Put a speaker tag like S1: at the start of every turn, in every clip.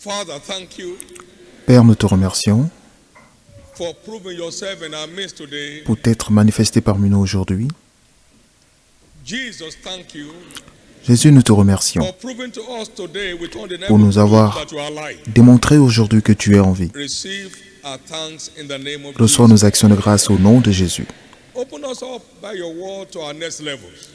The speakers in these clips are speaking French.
S1: Father, thank you
S2: Père, nous te remercions
S1: for proving yourself in our midst today.
S2: pour t'être manifesté parmi nous aujourd'hui.
S1: Jesus, thank you
S2: Jésus, nous te remercions
S1: for proving to us today with
S2: pour nous
S1: undeniable proof
S2: avoir
S1: that you are alive.
S2: démontré aujourd'hui que tu es en vie.
S1: Receive our thanks in the name of
S2: Reçois
S1: Jesus.
S2: nos actions de grâce au nom de Jésus.
S1: Open us up by your word to our next levels.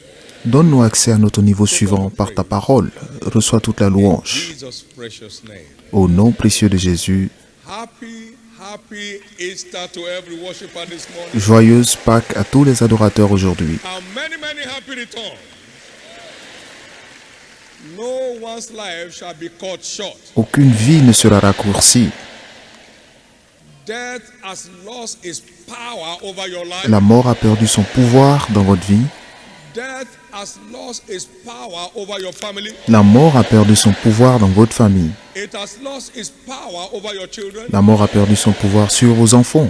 S2: Donne-nous accès à notre niveau suivant par ta parole. Reçois toute la
S1: In
S2: louange.
S1: Jesus' precious name.
S2: Au nom précieux de Jésus,
S1: Happy Easter to every worshiper this morning.
S2: joyeuse Pâques à tous les adorateurs aujourd'hui.
S1: And many happy returns. No one's life shall be cut short.
S2: Aucune vie ne sera raccourcie.
S1: Death has lost its power over your life.
S2: La mort a perdu son pouvoir dans votre vie.
S1: Death has lost its power over your family.
S2: La mort a perdu son pouvoir dans votre famille.
S1: It has lost its power over your children.
S2: La mort a perdu son pouvoir sur vos enfants.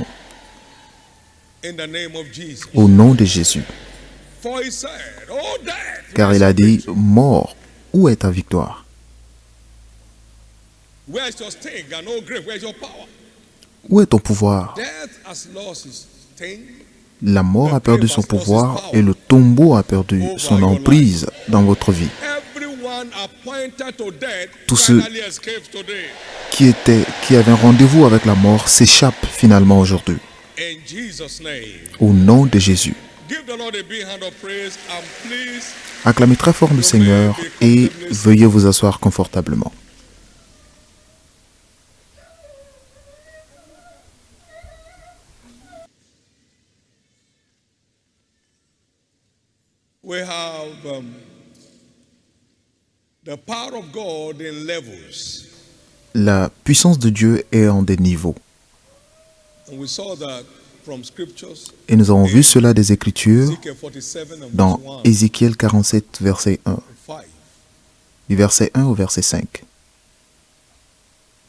S1: In the name of Jesus.
S2: Au nom de Jésus.
S1: For he said, oh death.
S2: Car il a dit, mort, où est ta victoire?
S1: Where is your sting and oh grave, where is your power?
S2: Où est ton pouvoir?
S1: Death has lost its sting.
S2: La mort a perdu son pouvoir et le tombeau a perdu son emprise dans votre vie.
S1: Everyone appointed to death
S2: Tous ceux
S1: finally escapes today.
S2: qui avaient un rendez-vous avec la mort s'échappent finalement aujourd'hui.
S1: In Jesus' name.
S2: Au nom de Jésus.
S1: Give the Lord a big hand of praise and please.
S2: Acclamez très fort le Seigneur et veuillez vous asseoir confortablement.
S1: We have the power of God in levels.
S2: La puissance de Dieu est en des niveaux.
S1: And we saw that from scriptures.
S2: Et nous avons vu cela des Écritures
S1: Ezekiel 47 and
S2: dans
S1: verse 1
S2: Ézéchiel 47, verset 1,
S1: and 5.
S2: du verset 1 au verset 5.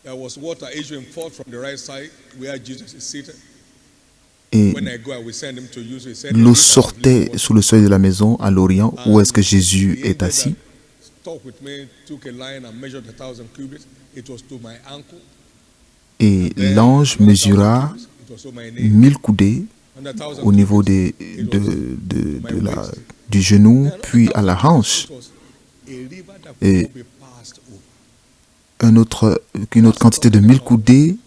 S1: There was water issuing forth from the right side where Jesus is seated.
S2: Et
S1: When I go, I will send him to you. So he said,
S2: l'eau sortait sous le seuil de la maison à l'Orient, où est-ce que Jésus est assis.
S1: Talk with me, took a line and measured 1,000 cubits. It was to my ankle.
S2: Et l'ange mesura
S1: It was to my knee.
S2: 1000 coudées
S1: And 1,000
S2: au niveau
S1: cubits, it was
S2: du genou, puis à la hanche.
S1: It was a river that
S2: Et
S1: could not be passed over.
S2: une autre quantité de 1000 coudées,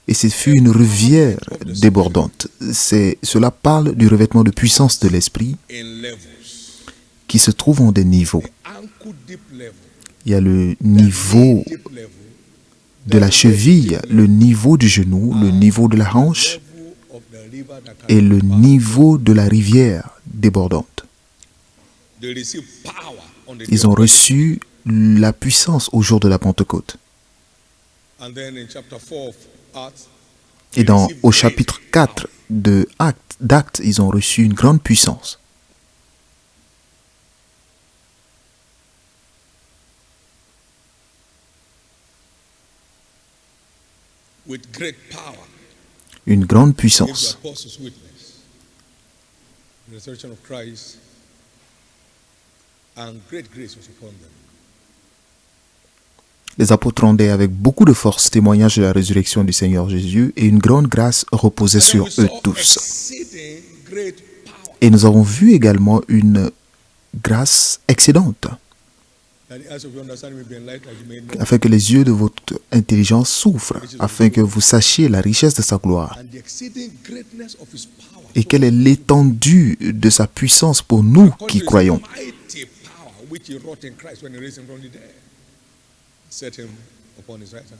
S2: et ce fut une rivière débordante. Cela parle du revêtement de puissance de l'Esprit
S1: In levels.
S2: qui se trouve en des niveaux.
S1: Ankle deep level.
S2: Il y a le niveau
S1: Deep level.
S2: de la cheville, le niveau du genou, le niveau de la hanche
S1: Level of the river that can
S2: et le niveau de la rivière débordante.
S1: they receive power on the day
S2: Ils ont
S1: of
S2: reçu la puissance au jour de la Pentecôte.
S1: And then in chapter 4 of Acts,
S2: Et au chapitre 4 d'Actes, ils ont reçu une grande puissance.
S1: with great power,
S2: Une grande
S1: gave the
S2: puissance.
S1: apostles witness. The resurrection of Christ and great grace was upon them.
S2: Les apôtres rendaient avec beaucoup de force témoignage de la résurrection du Seigneur Jésus et une grande grâce reposait
S1: And then
S2: sur
S1: we
S2: eux
S1: saw
S2: tous.
S1: exceeding great power.
S2: Et nous avons vu également une grâce excédente,
S1: That the eyes of your understanding will be enlightened, that you may know.
S2: afin que les yeux de votre intelligence s'ouvrent, afin que vous sachiez la richesse de sa gloire
S1: And the exceeding greatness of his power.
S2: et quelle est l'étendue de sa puissance pour nous
S1: According
S2: qui
S1: to his
S2: croyons.
S1: mighty power which he wrought in Christ when he raised him from the dead. Set him upon his right hand.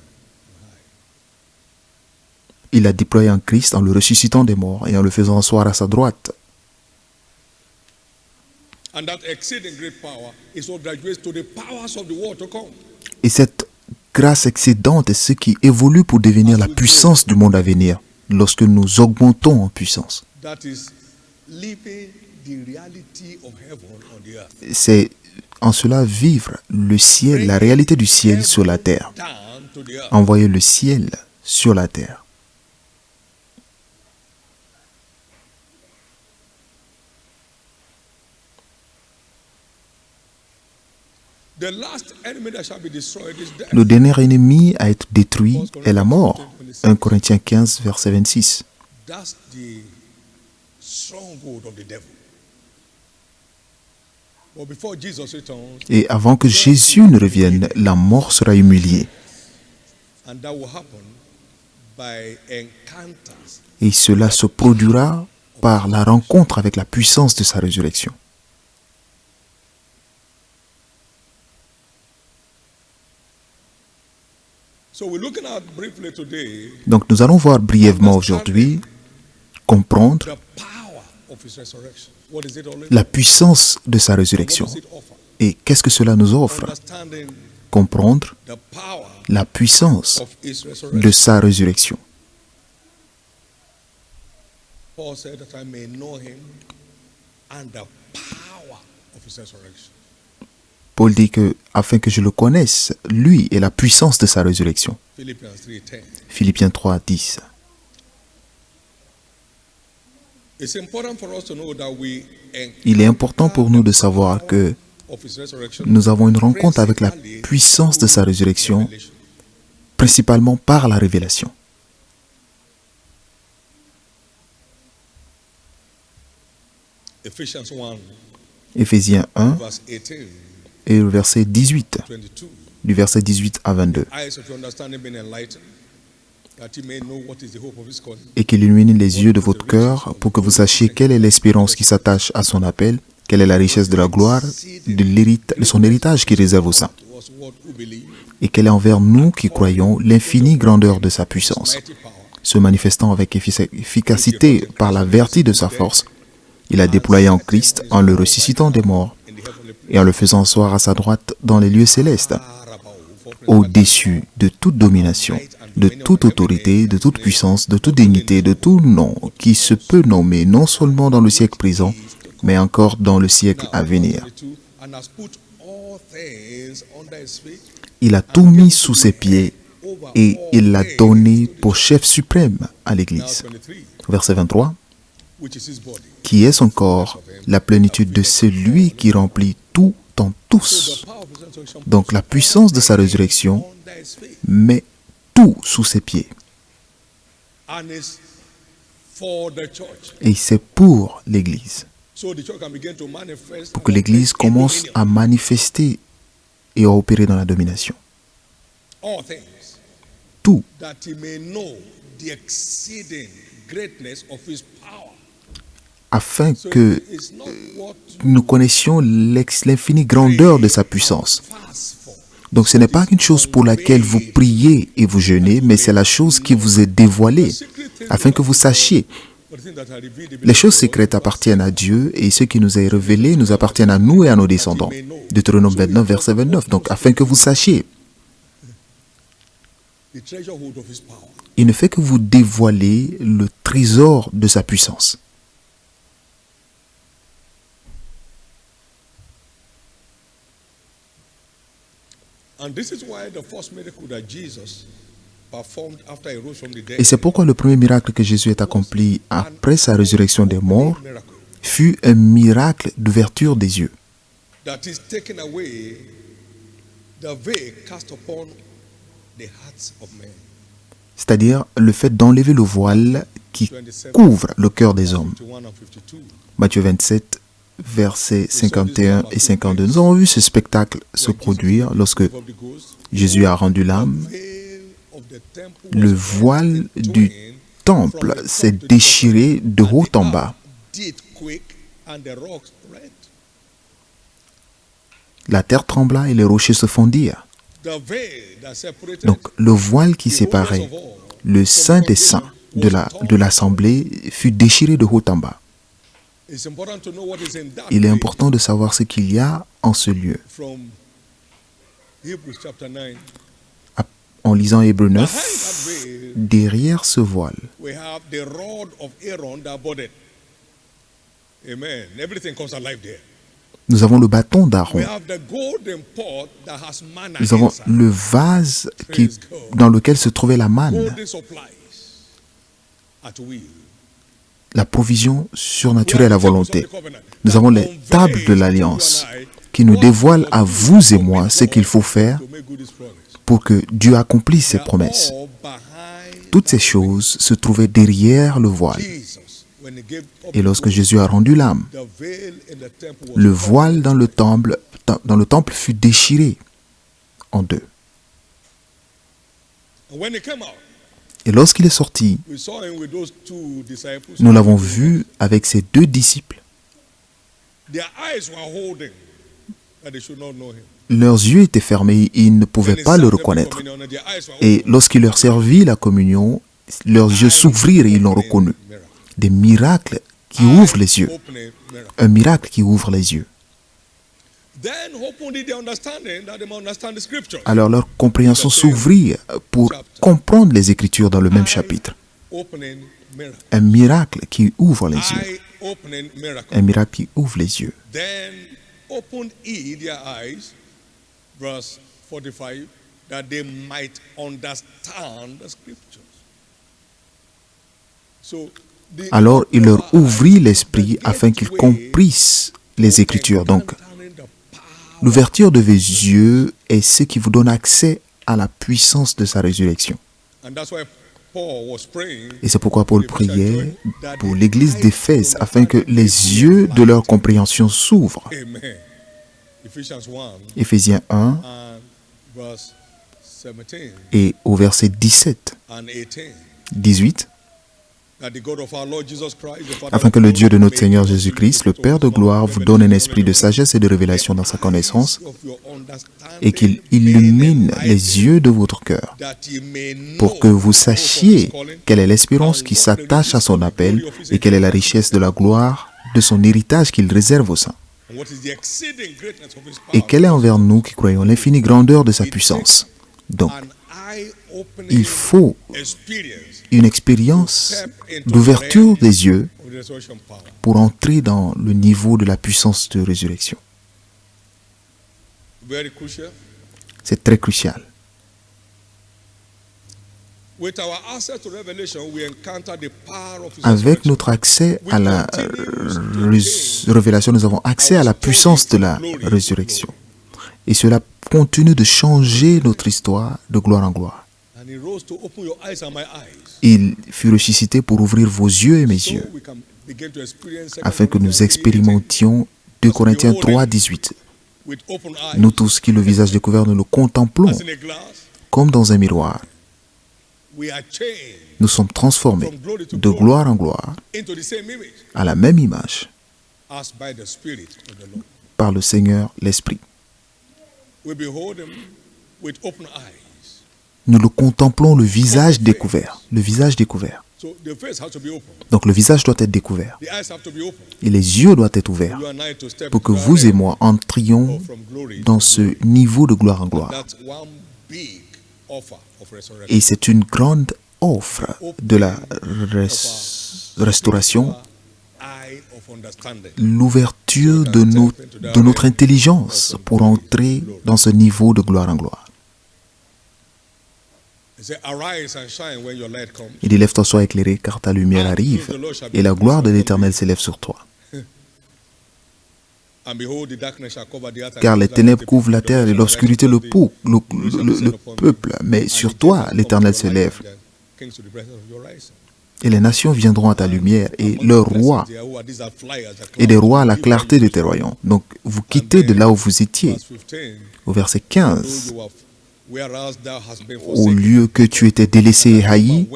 S2: Il a déployé en Christ en le ressuscitant des morts et en le faisant asseoir à sa droite.
S1: And that exceeding great power is what graduates to the powers of the world to come.
S2: Et cette grâce excédente est ce qui évolue pour devenir la puissance du monde à venir, lorsque nous augmentons en puissance.
S1: That is living the reality of heaven on the earth.
S2: C'est en cela vivre le ciel, la réalité du ciel sur la terre.
S1: Down to the earth.
S2: Envoyer le ciel sur la terre.
S1: The last enemy that shall be destroyed is death.
S2: Le dernier ennemi à être détruit est la mort. 1 Corinthiens 15, verset 26.
S1: That's the stronghold of the devil. But before Jesus returns,
S2: Et avant que Jésus ne revienne, la mort sera humiliée.
S1: and that will happen by encounters.
S2: Et cela se produira par la rencontre avec la puissance de sa résurrection.
S1: So we're looking at briefly today
S2: Donc nous allons voir brièvement aujourd'hui, comprendre
S1: the power of his resurrection. What is it all about?
S2: la puissance de sa
S1: What
S2: résurrection.
S1: does it offer?
S2: Et qu'est-ce que cela nous offre?
S1: Understanding
S2: Comprendre
S1: the power
S2: la puissance
S1: of his resurrection.
S2: de sa résurrection.
S1: Paul said that I may know him and the power of his resurrection.
S2: Paul dit que, afin que je le connaisse, lui et la puissance de sa résurrection.
S1: Philippians 3:10.
S2: Philippiens 3, 10.
S1: It's important for us to know that we
S2: Il est important pour nous de savoir que
S1: of his resurrection
S2: nous avons une rencontre avec la puissance de sa résurrection, principalement par la révélation.
S1: Ephesians 1
S2: Éphésiens 1
S1: verse 18,
S2: et le verset 18,
S1: 22.
S2: du verset 18 à 22.
S1: Eyes of your understanding being enlightened, that you may know what is the hope of his calling.
S2: Et qu'il illumine les yeux de votre cœur pour que vous sachiez quelle est l'espérance qui s'attache à son appel, quelle est la richesse de la gloire, de son héritage qui réserve aux saints,
S1: To us what who believe,
S2: et quelle est envers nous qui croyons l'infinie grandeur de sa puissance,
S1: mighty power,
S2: se manifestant avec efficacité par la vertu de sa force. Il a déployé en Christ en le ressuscitant des morts
S1: in the heavenly place,
S2: et en le faisant asseoir à sa droite dans les lieux célestes, au-dessus de toute domination, de toute autorité, de toute puissance, de toute dignité, de tout nom qui se peut nommer non seulement dans le siècle présent, mais encore dans le siècle à venir.
S1: and has put all things under his feet,
S2: Il a tout mis sous ses pieds et il l'a donné pour chef suprême à l'Église.
S1: 23,
S2: Verset 23,
S1: which is his body.
S2: qui est son corps, la plénitude de celui qui remplit tout en tous.
S1: The power of his resurrection
S2: Donc la puissance de sa résurrection
S1: under his feet
S2: met tout sous ses pieds.
S1: and is for the church.
S2: Et c'est pour l'Église.
S1: So the church can begin to manifest
S2: Pour que l'Église commence à manifester et à opérer dans la domination.
S1: all things,
S2: Tout,
S1: that he may know the exceeding greatness of his power.
S2: afin
S1: So
S2: que
S1: it's not what
S2: nous connaissions l'infinie grandeur de sa puissance.
S1: you fast for.
S2: Donc ce n'est pas une chose pour laquelle vous priez et vous jeûnez, mais c'est la chose qui vous est dévoilée, afin que vous sachiez.
S1: But the things that are revealed,
S2: Les choses secrètes appartiennent à Dieu et ce qui nous est révélé nous appartiennent à nous et à nos descendants. Deutéronome 29, verset 29. Donc afin que vous sachiez,
S1: the treasure hold of his power.
S2: il ne fait que vous dévoiler le trésor de sa puissance.
S1: And this is why the first miracle that Jesus performed after he rose from the dead
S2: Et c'est pourquoi le premier miracle que Jésus ait accompli après sa résurrection des morts
S1: miracle
S2: fut un miracle d'ouverture des yeux.
S1: that is taking away the veil cast upon the hearts of men.
S2: C'est-à-dire le fait d'enlever le voile qui couvre le cœur des hommes.
S1: 51 and 52.
S2: Matthieu 27, versets 51 et 52. Nous avons vu ce spectacle se produire lorsque
S1: Of the ghost,
S2: Jésus a rendu l'âme.
S1: veil of the temple
S2: Le
S1: was
S2: voile du
S1: torn
S2: temple
S1: from the
S2: s'est
S1: top to the
S2: déchiré de
S1: bottom,
S2: haut
S1: and
S2: en
S1: the
S2: bas.
S1: earth did quake and the rocks rent.
S2: La terre trembla et les rochers se fondirent.
S1: The veil that separated
S2: Donc le voile qui
S1: the
S2: séparait
S1: holiest of all
S2: le Saint des Saints de l'Assemblée fut déchiré de haut en bas.
S1: It's important to know what is in that
S2: Il est
S1: veil
S2: important de savoir ce qu'il y a en ce lieu.
S1: from Hebrews chapter 9.
S2: En lisant Hébreux
S1: Behind
S2: 9,
S1: that veil,
S2: derrière ce voile,
S1: we have the rod of Aaron that budded. Amen. Everything comes alive there.
S2: nous avons le bâton
S1: We
S2: d'Aaron.
S1: have the golden pot that has manna
S2: Nous avons
S1: inside.
S2: le vase dans lequel se trouvait la manne,
S1: Golden supplies at will.
S2: la provision surnaturelle à volonté. Nous avons les tables de l'Alliance qui nous dévoile à vous et moi ce qu'il faut faire
S1: to make good this promise.
S2: pour que Dieu accomplisse ses
S1: They are
S2: promesses.
S1: all behind
S2: Toutes ces choses se trouvaient derrière le voile.
S1: Jesus. When he gave up
S2: Et lorsque Jésus a rendu l'âme,
S1: the veil in the temple was
S2: le voile dans le temple fut déchiré en deux.
S1: and when he came out,
S2: Et lorsqu'il est sorti,
S1: we saw him with those two disciples.
S2: nous l'avons vu avec ses deux disciples.
S1: Their eyes were holding that they should not know him.
S2: Leurs yeux étaient fermés, ils ne pouvaient
S1: When he
S2: pas le
S1: served them
S2: reconnaître.
S1: communion, their eyes were
S2: Et
S1: holding.
S2: lorsqu'il leur servit la communion, leurs yeux s'ouvrirent et ils l'ont reconnu.
S1: Miracle.
S2: Des miracles qui ouvrent les yeux.
S1: Opening miracle.
S2: Un miracle qui ouvre les yeux.
S1: Then opened their understanding that they might understand the scripture.
S2: Alors leur compréhension s'ouvrit pour comprendre les Écritures dans le même chapitre.
S1: Opening miracle.
S2: Un miracle qui ouvre les yeux.
S1: Eye opening miracle.
S2: Un miracle qui ouvre les yeux.
S1: Then opened he their eyes, verse 45, that they might understand the scriptures. So, the
S2: Alors il leur
S1: opened
S2: ouvrit
S1: eyes,
S2: l'esprit
S1: the
S2: afin qu'ils
S1: gateway
S2: comprissent les Écritures. Donc
S1: understanding the power.
S2: l'ouverture de vos yeux est ce qui vous donne accès à la puissance de sa résurrection.
S1: And that's why Paul was praying.
S2: Et c'est pourquoi Paul priait pour l'église d'Éphèse afin que les yeux de leur compréhension s'ouvrent.
S1: Amen. Ephesians 1
S2: Éphésiens 1
S1: and verse 17
S2: et au verset 17,
S1: and 18.
S2: 18,
S1: That the God of our Lord Jesus Christ, the Father
S2: afin que
S1: of
S2: le
S1: glory,
S2: Dieu de notre
S1: may
S2: Seigneur
S1: give you
S2: Jésus-Christ,
S1: the
S2: le Père de
S1: wisdom,
S2: gloire, vous donne un
S1: revelation,
S2: esprit de sagesse et de révélation dans sa connaissance
S1: of your understanding,
S2: et qu'il illumine les yeux de votre cœur
S1: that ye may know
S2: pour que vous
S1: the hope of
S2: sachiez
S1: his calling,
S2: quelle est l'espérance qui s'attache à son appel et quelle est la richesse de la gloire de son héritage qu'il réserve aux saints.
S1: and what is the exceeding greatness of his
S2: Et
S1: power,
S2: quelle est envers nous qui croyons l'infinie grandeur de sa puissance. Donc,
S1: an eye-opening
S2: il faut
S1: experience
S2: une expérience d'ouverture des yeux
S1: of the resurrection power.
S2: pour entrer dans le niveau de la puissance de résurrection.
S1: Very crucial.
S2: C'est très crucial.
S1: With our access to revelation, we encounter the power of his
S2: Avec
S1: resurrection.
S2: notre accès à la révélation, nous avons accès à la puissance de la résurrection. Et cela continue de changer notre histoire de gloire en gloire.
S1: And he rose to open your eyes and my eyes.
S2: Il fut ressuscité pour ouvrir vos yeux et mes
S1: So
S2: yeux,
S1: we can begin to experience
S2: afin que nous expérimentions 2 Corinthiens 3, 18.
S1: with open eyes,
S2: Nous tous qui, le visage découvert, nous le contemplons
S1: as in a glass,
S2: comme dans un miroir.
S1: we are changed
S2: Nous sommes transformés
S1: from glory to
S2: de
S1: glory
S2: gloire en gloire
S1: into the same image
S2: à la même image
S1: as by the Spirit of the Lord.
S2: par le Seigneur l'Esprit.
S1: We behold him with open eyes.
S2: Nous le contemplons le visage découvert. Le visage découvert.
S1: So the face has to be open.
S2: Donc le visage doit être découvert.
S1: The eyes have to be open.
S2: Et les yeux doivent être ouverts
S1: You and I to step
S2: pour que
S1: into
S2: vous
S1: that
S2: et moi entrions
S1: from glory
S2: dans
S1: to
S2: ce
S1: glory.
S2: niveau de gloire en gloire.
S1: That's one big offer of resurrection.
S2: Et c'est une grande offre de la restauration,
S1: Eye of understanding.
S2: l'ouverture de notre intelligence pour entrer dans ce niveau de gloire en gloire.
S1: He said, arise and shine when your light comes.
S2: Il dit, lève-toi, sois éclairé, car ta lumière arrive, et la gloire de l'Éternel s'élève sur toi.
S1: And behold, the darkness shall cover the earth.
S2: Car les ténèbres couvrent la terre et l'obscurité le peuple. Mais sur toi, l'Éternel se lève, et les nations viendront à ta lumière, et leurs rois, et des rois à la clarté de tes royaumes. Donc, vous quittez de là où vous étiez. Au verset 15, au lieu que tu étais délaissé et haï,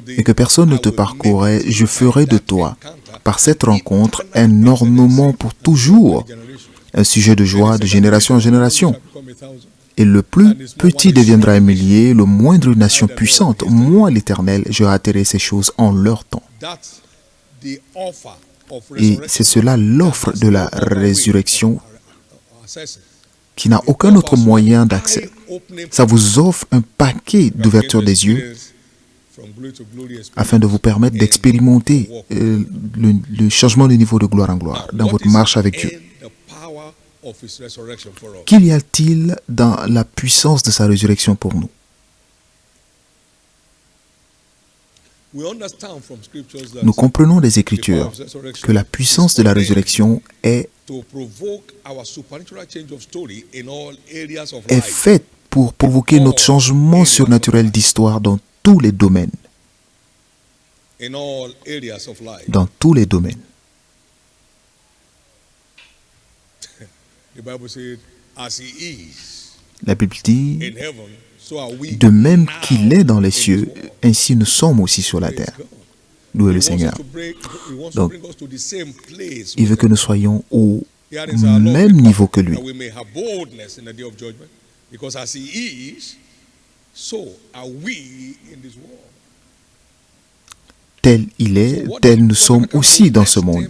S2: et que personne ne te parcourait, je ferai de toi, par cette rencontre, un ornement pour toujours, un sujet de joie de génération en génération. Et le plus petit deviendra un millier, le moindre une nation puissante. Moi, l'Éternel, je hâterai ces choses en leur temps. Et c'est cela l'offre de la résurrection qui n'a aucun autre moyen d'accès. Ça vous offre un paquet d'ouverture des yeux afin de vous permettre d'expérimenter le changement de niveau de gloire en gloire dans votre marche avec Dieu. Qu'y a-t-il dans la puissance de sa résurrection pour nous?
S1: We understand from scriptures that
S2: Nous comprenons des
S1: the power
S2: Écritures
S1: of resurrection
S2: que la puissance de la résurrection est
S1: to provoke our supernatural change of story in all areas of
S2: est
S1: life.
S2: faite pour provoquer notre changement surnaturel d'histoire dans tous les domaines.
S1: In all areas of life.
S2: Dans tous les domaines.
S1: The Bible said, as he is
S2: La Bible dit,
S1: in heaven, so are we
S2: de même
S1: now
S2: qu'il est dans les
S1: in
S2: cieux,
S1: this world.
S2: ainsi nous sommes aussi sur la
S1: Praise
S2: terre.
S1: God.
S2: Loué
S1: He
S2: le
S1: wants
S2: Seigneur.
S1: us to bring- he wants
S2: Donc,
S1: to bring us to the same place
S2: Il veut
S1: with
S2: que
S1: God.
S2: nous soyons au
S1: Here is our Lord,
S2: même niveau que lui.
S1: that we may have boldness in the day of judgment, because as he is, so are we in this world.
S2: Tel il est, tel nous sommes aussi dans ce monde.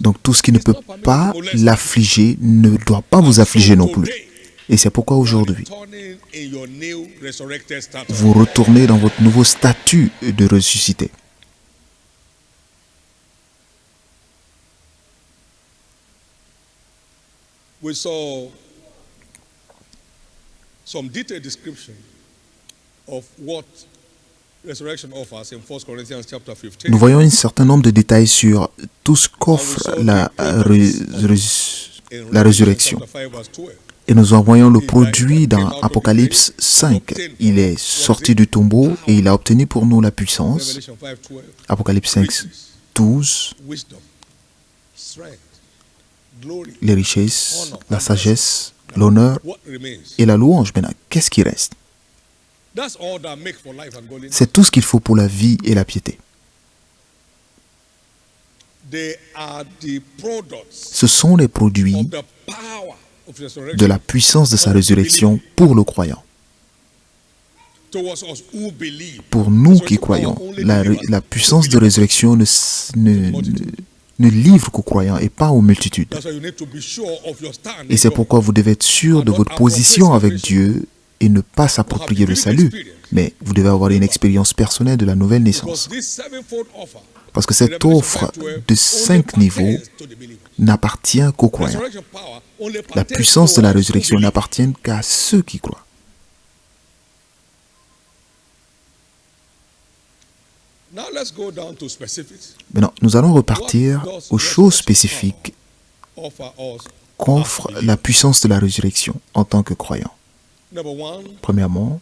S2: Donc tout ce qui ne peut pas l'affliger ne doit pas vous affliger non plus. Et c'est pourquoi aujourd'hui, vous retournez dans votre nouveau statut de ressuscité.
S1: We saw some detailed description of what resurrection offers in 1 Corinthians chapter 15.
S2: Nous voyons un certain nombre de détails sur tout ce qu'offre la résurrection.
S1: Chapter 5, verse 12.
S2: Et nous en voyons le produit dans Apocalypse 5. Il est sorti du tombeau et il a obtenu pour nous la puissance.
S1: Revelation 5, 12.
S2: Apocalypse 5, 12,
S1: Wisdom, strength, glory.
S2: les richesses, la sagesse, l'honneur
S1: What remains?
S2: et la louange. Maintenant, qu'est-ce qui reste?
S1: That's all that make for life and godliness.
S2: C'est tout ce qu'il faut pour la vie et la piété.
S1: They are the products
S2: Ce sont les produits
S1: of the power of resurrection
S2: de la puissance de sa résurrection pour le croyant.
S1: towards us who believe.
S2: Pour nous qui croyons, la puissance de résurrection ne livre qu'aux croyants et pas aux multitudes.
S1: That's why you need to be sure of your stand.
S2: Et c'est pourquoi vous devez être sûr de votre position avec Dieu et ne pas s'approprier le salut. Mais vous devez avoir une expérience personnelle de la nouvelle naissance.
S1: Because this sevenfold offer,
S2: Parce que cette offre de 5 niveaux n'appartient qu'aux croyants.
S1: resurrection power, only
S2: La
S1: pertains
S2: puissance de
S1: to
S2: la
S1: us who
S2: résurrection
S1: believe.
S2: n'appartient qu'à ceux qui croient.
S1: Now let's go down to specifics.
S2: Maintenant, nous allons repartir aux choses spécifiques
S1: Offer us.
S2: qu'offre la puissance de la résurrection en tant que croyant.
S1: Number one,
S2: Premièrement,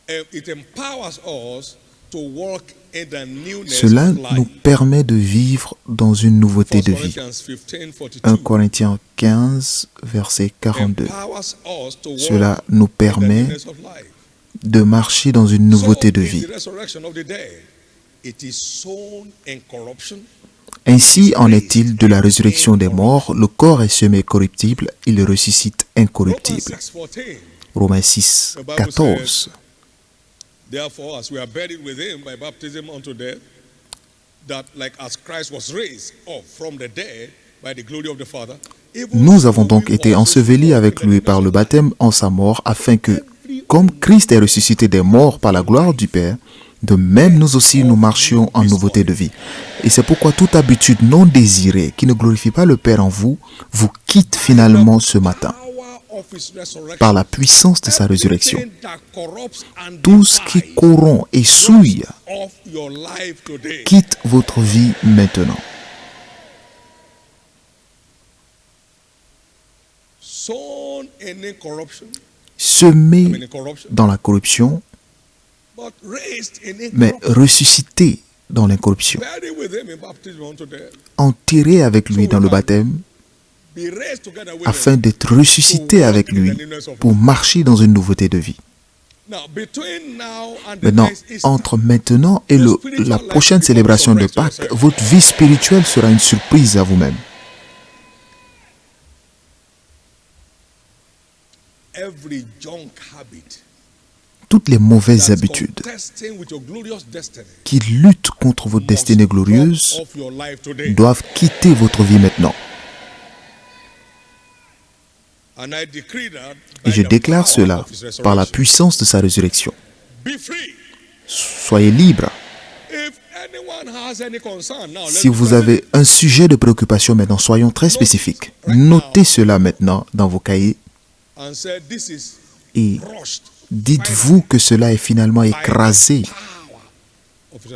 S1: it empowers us to walk in the newness
S2: cela
S1: of
S2: nous
S1: life.
S2: permet de vivre dans une nouveauté
S1: 1
S2: de vie.
S1: Corinthians 15, 42.
S2: 1 Corinthiens 15, verset 42.
S1: Empowers us to walk
S2: Cela nous
S1: in the
S2: permet
S1: newness of life.
S2: de marcher dans une nouveauté de
S1: So,
S2: vie.
S1: in the resurrection of the dead, it is sown in corruption.
S2: Ainsi en est-il de la résurrection des morts. Le corps est semé corruptible, il ressuscite
S1: Romans
S2: incorruptible.
S1: 6:14.
S2: Romains 6, 14.
S1: Therefore, as we are buried with him by baptism unto death, that like as Christ was raised up from the dead by the glory of the Father, even
S2: Nous
S1: so
S2: avons donc
S1: we
S2: été
S1: also
S2: ensevelis
S1: walk
S2: avec
S1: in the
S2: lui par le
S1: newness of
S2: baptême en sa mort, afin que, comme Christ est ressuscité des morts par la gloire du Père, de même nous aussi nous marchions en nouveauté de vie. Et c'est pourquoi toute habitude non désirée qui ne glorifie pas le Père en vous, vous quitte finalement ce matin
S1: power of his resurrection.
S2: par la puissance de sa résurrection.
S1: Everything that corrupts and
S2: Tout ce qui
S1: defies
S2: corrompt et souille
S1: of your life today.
S2: quitte votre vie maintenant.
S1: Sown in incorruption,
S2: Semé
S1: in corruption,
S2: dans la corruption,
S1: but raised in
S2: mais
S1: incorruption.
S2: ressuscité dans l'incorruption.
S1: Buried with him in baptism unto death.
S2: Enterré avec lui dans le baptême,
S1: Be raised together with
S2: afin
S1: him.
S2: d'être ressuscité avec lui pour marcher dans une nouveauté de vie.
S1: Now, between now and the
S2: Maintenant,
S1: next Easter,
S2: entre maintenant et la prochaine célébration de Pâques, votre vie spirituelle sera une surprise à vous-même.
S1: every junk habit
S2: Toutes les mauvaises
S1: that's
S2: habitudes
S1: contesting with your glorious destiny
S2: qui luttent contre votre destinée
S1: must drop
S2: glorieuse
S1: off your life today.
S2: doivent quitter votre vie maintenant.
S1: And I decree that
S2: Et
S1: by
S2: je
S1: the
S2: déclare
S1: power
S2: cela
S1: of his
S2: par la
S1: resurrection.
S2: puissance de sa résurrection.
S1: Be free.
S2: Soyez libres.
S1: If anyone has any concern now,
S2: Si
S1: let's
S2: vous avez un sujet de préoccupation maintenant, soyons très spécifiques. Notez cela maintenant dans vos cahiers
S1: and say this is
S2: et
S1: crushed.
S2: dites-vous que cela est finalement écrasé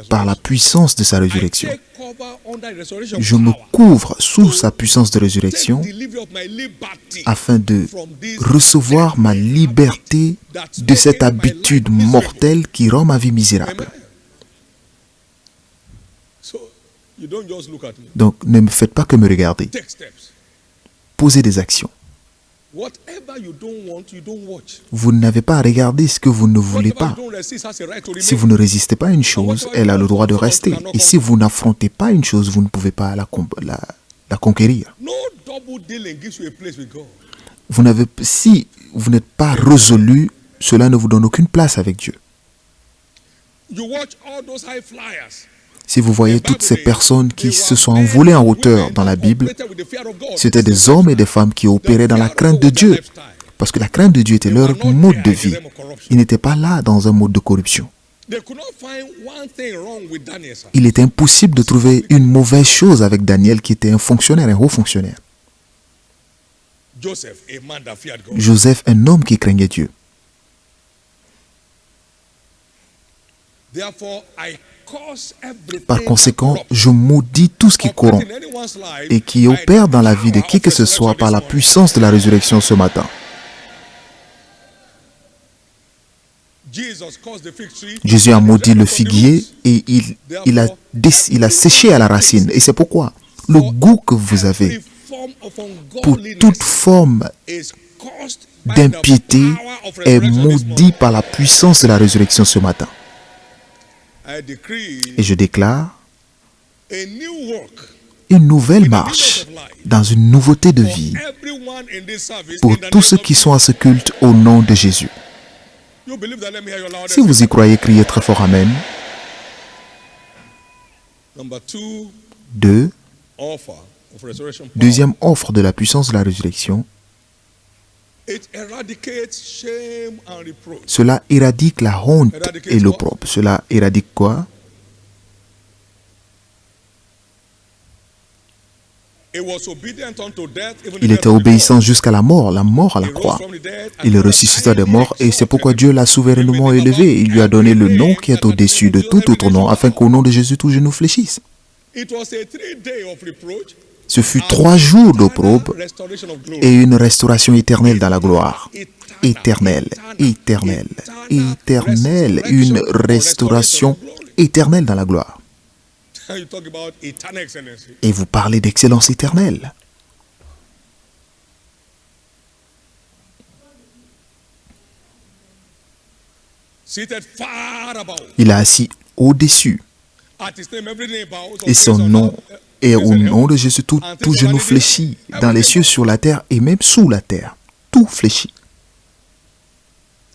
S2: par la puissance de sa résurrection.
S1: take cover under the resurrection
S2: Je me
S1: power
S2: couvre sous sa puissance de
S1: take
S2: résurrection
S1: delivery of my liberty
S2: afin de
S1: from this
S2: recevoir ma liberté de cette habitude mortelle qui rend ma vie misérable.
S1: Amen. So you don't just look at me.
S2: Donc ne me faites pas que me regarder.
S1: Take steps.
S2: Posez des actions.
S1: Whatever you don't want, you don't watch.
S2: Vous n'avez pas à regarder ce que vous ne voulez
S1: Whatever
S2: pas.
S1: you don't resist has a right to remain.
S2: Si vous ne résistez pas à une chose, elle a le droit de rester. Et si vous n'affrontez pas une chose, vous ne pouvez pas la conquérir.
S1: No double dealing gives you a place with God.
S2: Si vous n'êtes pas résolu, cela ne vous donne aucune place avec Dieu.
S1: You watch all those high flyers.
S2: Si vous voyez toutes ces personnes qui se sont envolées en hauteur dans la Bible, c'était des hommes et des femmes qui opéraient dans la crainte de Dieu. Parce que la crainte de Dieu était leur mode de vie. Ils n'étaient pas là dans un mode de corruption.
S1: They could not find one thing wrong with Daniel, sir.
S2: Il est impossible de trouver une mauvaise chose avec Daniel qui était un fonctionnaire, un haut fonctionnaire.
S1: Joseph, a man that feared God.
S2: Joseph, un homme qui craignait Dieu.
S1: Therefore, I curse everything
S2: Par
S1: that
S2: conséquent,
S1: corrupts,
S2: je maudis tout ce qui corrompt
S1: operating in anyone's life
S2: et qui
S1: by
S2: opère dans la
S1: the
S2: vie de
S1: power
S2: qui que
S1: of
S2: ce soit par la
S1: resurrection this
S2: puissance de la résurrection ce matin.
S1: Jesus caused the fig tree.
S2: Jésus a maudit le figuier
S1: roots.
S2: et il a séché à la racine. Et c'est pourquoi le goût que vous avez
S1: Every form of
S2: pour
S1: ungodliness
S2: toute forme
S1: is caused by the
S2: d'impiété
S1: power of
S2: est
S1: resurrection this
S2: maudit par la puissance de la résurrection ce matin.
S1: morning. I decree
S2: Et je déclare
S1: a new work
S2: une nouvelle marche dans une nouveauté de
S1: for
S2: vie
S1: everyone in this service
S2: pour
S1: in the
S2: tous
S1: name
S2: ceux
S1: of
S2: qui sont à ce culte au nom de Jésus.
S1: You believe that? Let me hear your loudest
S2: Si vous y croyez, criez très fort Amen.
S1: Number 2,
S2: Deux,
S1: offer of resurrection power.
S2: deuxième offre de la puissance de la résurrection,
S1: It eradicates shame and reproach.
S2: cela éradique la honte et l'opprobre. Cela éradique quoi?
S1: It was obedient unto death, even
S2: Il
S1: the
S2: était
S1: death of the
S2: obéissant jusqu'à la mort à la
S1: cross.
S2: croix.
S1: He rose from the dead and
S2: Il
S1: was
S2: ressuscita des
S1: highly
S2: morts et c'est pourquoi
S1: exalted.
S2: Dieu l'a souverainement élevé. Il lui a donné le nom qui est au-dessus de tout autre nom, afin qu'au nom de Jésus tout genou fléchisse.
S1: It was a 3-day of reproach
S2: Ce fut 3 jours d'opprobre
S1: restoration of glory.
S2: et une restauration éternelle dans la gloire. Éternelle, éternelle, éternelle. Une restauration éternelle dans la gloire.
S1: You talk about eternal excellency.
S2: Et vous parlez d'excellence éternelle.
S1: Seated far above.
S2: Il est assis au-dessus.
S1: At his name, every knee bows on
S2: Et son
S1: things on
S2: nom,
S1: earth,
S2: et
S1: things
S2: au
S1: in
S2: nom
S1: heaven,
S2: de Jésus, tout
S1: and things
S2: genou
S1: on earth.
S2: fléchit, dans les cieux, sur la terre et même sous la terre. Tout fléchit.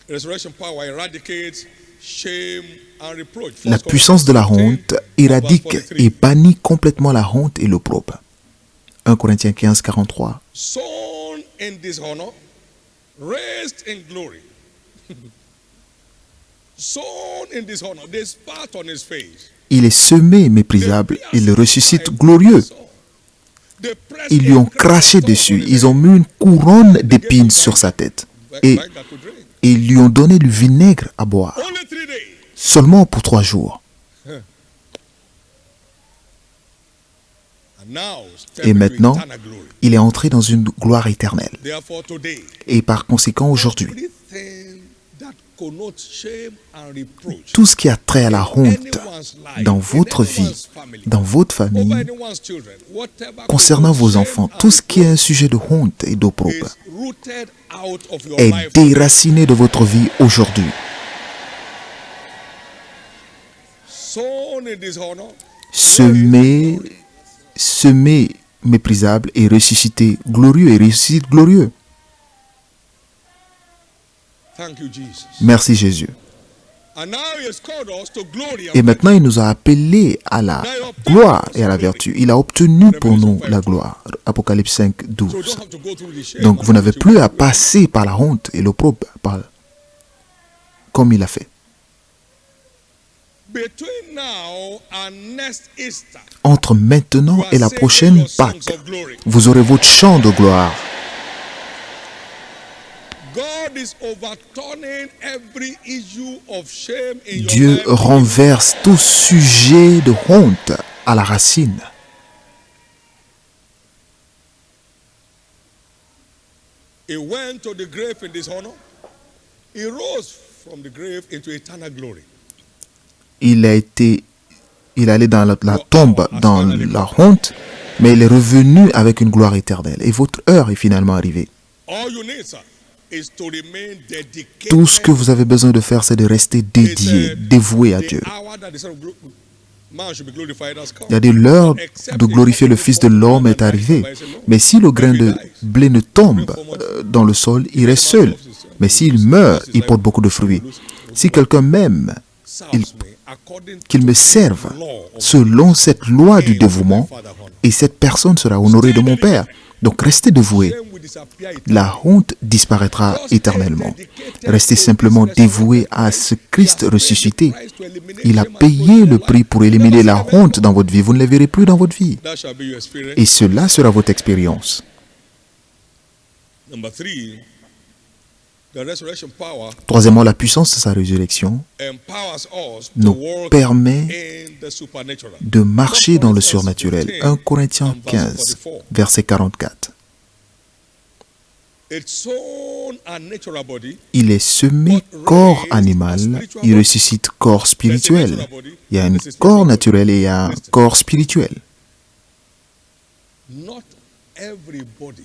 S1: Resurrection power eradicates shame and reproach.
S2: La
S1: 1
S2: puissance de la honte éradique
S1: verse 43.
S2: et bannit complètement la honte et l'opprobre. 1 Corinthiens 15, 43.
S1: Sown in dishonor, raised in glory. Sown in dishonor, they spat on his face.
S2: Il est semé méprisable, il le ressuscite glorieux.
S1: They pressed
S2: Ils lui ont
S1: a
S2: craché
S1: crown
S2: dessus,
S1: on his
S2: ils ont mis une couronne d'épines sur sa tête et
S1: head, that could drink.
S2: ils lui ont donné du vinaigre à boire,
S1: Only 3 days.
S2: seulement pour 3 jours.
S1: And now, step
S2: Et
S1: into
S2: maintenant,
S1: eternal glory.
S2: il est entré dans une gloire éternelle.
S1: Therefore, today,
S2: Et par conséquent, aujourd'hui,
S1: everything that connotes shame and reproach
S2: tout ce qui a trait à la honte
S1: anyone's life,
S2: dans
S1: in
S2: votre vie,
S1: anyone's family,
S2: dans votre
S1: over
S2: famille,
S1: anyone's children, whatever
S2: concernant
S1: connotes
S2: vos
S1: shame
S2: enfants,
S1: and
S2: tout ce qui est un
S1: reproach
S2: sujet de honte et d'opprobre
S1: is rooted out of your
S2: est
S1: life.
S2: déraciné de votre vie aujourd'hui.
S1: Sown in dishonor,
S2: Semé méprisable et ressuscité glorieux et ressuscite glorieux.
S1: thank you, Jesus.
S2: Merci Jésus.
S1: And now he has called us to glory and
S2: Et maintenant, il nous a appelés à la gloire et à la vertu. Il a obtenu pour nous la gloire. Apocalypse 5,
S1: so you
S2: 12.
S1: don't have to go through the shame.
S2: Donc,
S1: and
S2: vous n'avez
S1: reproach.
S2: plus à passer par la honte et l'opprobre comme il a fait.
S1: Between now and next Easter,
S2: Entre maintenant
S1: you are
S2: et la
S1: singing
S2: prochaine
S1: your songs
S2: Pâques,
S1: of glory.
S2: vous aurez votre chant de gloire.
S1: God God is overturning every issue of shame in your
S2: Dieu
S1: life.
S2: renverse tout sujet de honte à la racine.
S1: He went to the grave in dishonor. He rose from the grave into eternal glory.
S2: Il est allé dans la tombe, dans la honte, mais il est revenu avec une gloire éternelle. Et votre heure est finalement arrivée.
S1: All you need, sir, is to remain dedicated.
S2: Tout ce que vous avez besoin de faire, c'est de rester dédié, dévoué à Dieu.
S1: The hour that the Son of Man should be glorified has come.
S2: Il a dit, l'heure de glorifier le Fils de l'homme est arrivée. Mais si le grain de blé ne tombe dans le sol, il reste seul. Mais s'il meurt, il porte beaucoup de fruits. Si quelqu'un m'aime, qu'il me serve selon cette loi du dévouement, et cette personne sera honorée de mon Père. Donc restez dévoués. La honte disparaîtra éternellement. Restez simplement dévoués à ce Christ ressuscité. Il a payé le prix pour éliminer la honte dans votre vie. Vous ne la verrez plus dans votre vie.
S1: That shall be your experience.
S2: Et cela sera votre expérience.
S1: Number 3, the resurrection power
S2: Troisièmement, la puissance de sa résurrection
S1: empowers us to
S2: nous
S1: walk
S2: permet
S1: in the supernatural.
S2: de marcher dans le surnaturel. 1 Corinthiens 15, verset 44.
S1: It's sown a natural body.
S2: Il est semé corps animal, il ressuscite corps spirituel. Il y a un corps naturel et il y a un corps spirituel.
S1: Not everybody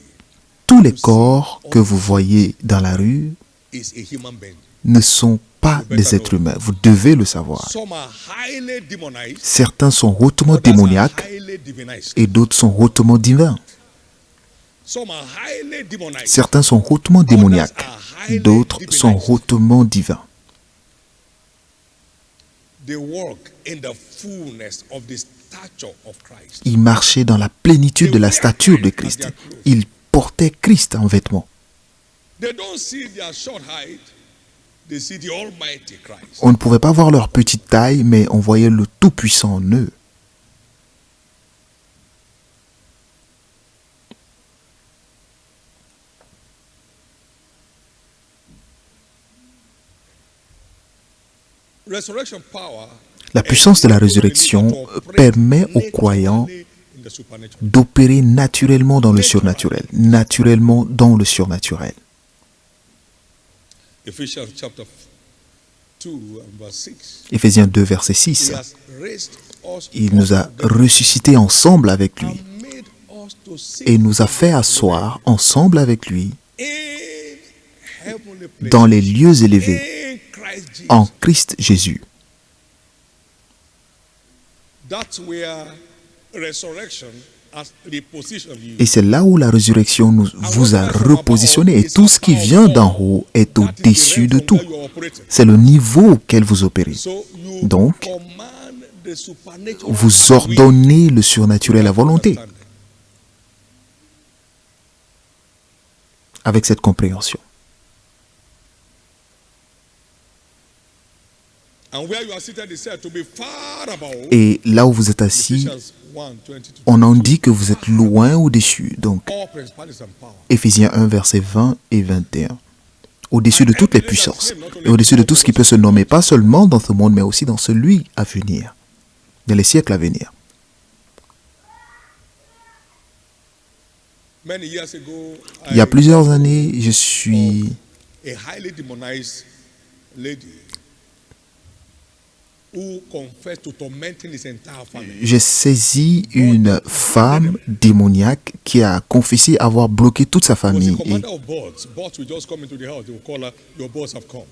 S2: Tous les corps que vous voyez dans la rue
S1: is a human being.
S2: ne sont pas des êtres humains. Vous devez le savoir.
S1: Some are highly demonized,
S2: Certains sont hautement
S1: others are
S2: démoniaques
S1: highly divinized.
S2: et d'autres sont hautement divins.
S1: Some are highly demonized,
S2: Certains sont hautement démoniaques, d'autres sont hautement divins.
S1: they walk in the fullness of the stature of Christ.
S2: Ils marchaient dans la plénitude de la stature de Christ. Ils portaient Christ en vêtements.
S1: They don't see their short height, they see the almighty Christ.
S2: On ne pouvait pas voir leur petite taille, mais on voyait le Tout-Puissant en eux.
S1: Resurrection power
S2: La puissance de la résurrection permet aux croyants
S1: in the supernatural.
S2: d'opérer naturellement dans le surnaturel. Naturellement dans le surnaturel.
S1: Ephesians chapter 2 and verse 6.
S2: Éphésiens 2, verset 6.
S1: He has raised us
S2: Il nous a ressuscités ensemble avec lui
S1: and made us to sit
S2: et nous a fait asseoir ensemble avec lui
S1: in heavenly places
S2: dans les lieux élevés
S1: in Christ Jesus.
S2: en Christ Jésus.
S1: That's where resurrection has repositioned you.
S2: Et c'est là où la résurrection vous a repositionné. Et tout ce qui vient d'en haut est
S1: That is the
S2: au-dessus
S1: realm
S2: de
S1: from
S2: tout.
S1: where you are operating.
S2: C'est le niveau auquel vous opérez.
S1: So you
S2: Donc,
S1: command the supernatural
S2: vous ordonnez le surnaturel à volonté avec cette compréhension.
S1: And where you are seated is said to be far above.
S2: Et là où vous êtes assis,
S1: Ephesians 1:22.
S2: on en dit que vous êtes loin au-dessus. Donc,
S1: All principalities and power.
S2: Éphésiens 1, versets 20 et 21. Au-dessus de toutes les puissances et au-dessus de tout ce qui peut se nommer, pas seulement dans ce monde, mais aussi dans celui à venir, dans les siècles à venir.
S1: Many years ago,
S2: Il y a plusieurs années, je suis
S1: a highly demonized lady who confessed to tormenting his entire family.
S2: j'ai saisi une femme démoniaque qui a confessé avoir bloqué toute sa
S1: She was
S2: famille.
S1: the
S2: Et
S1: commander of birds. Birds will just come into the house. They will call her, your birds have come.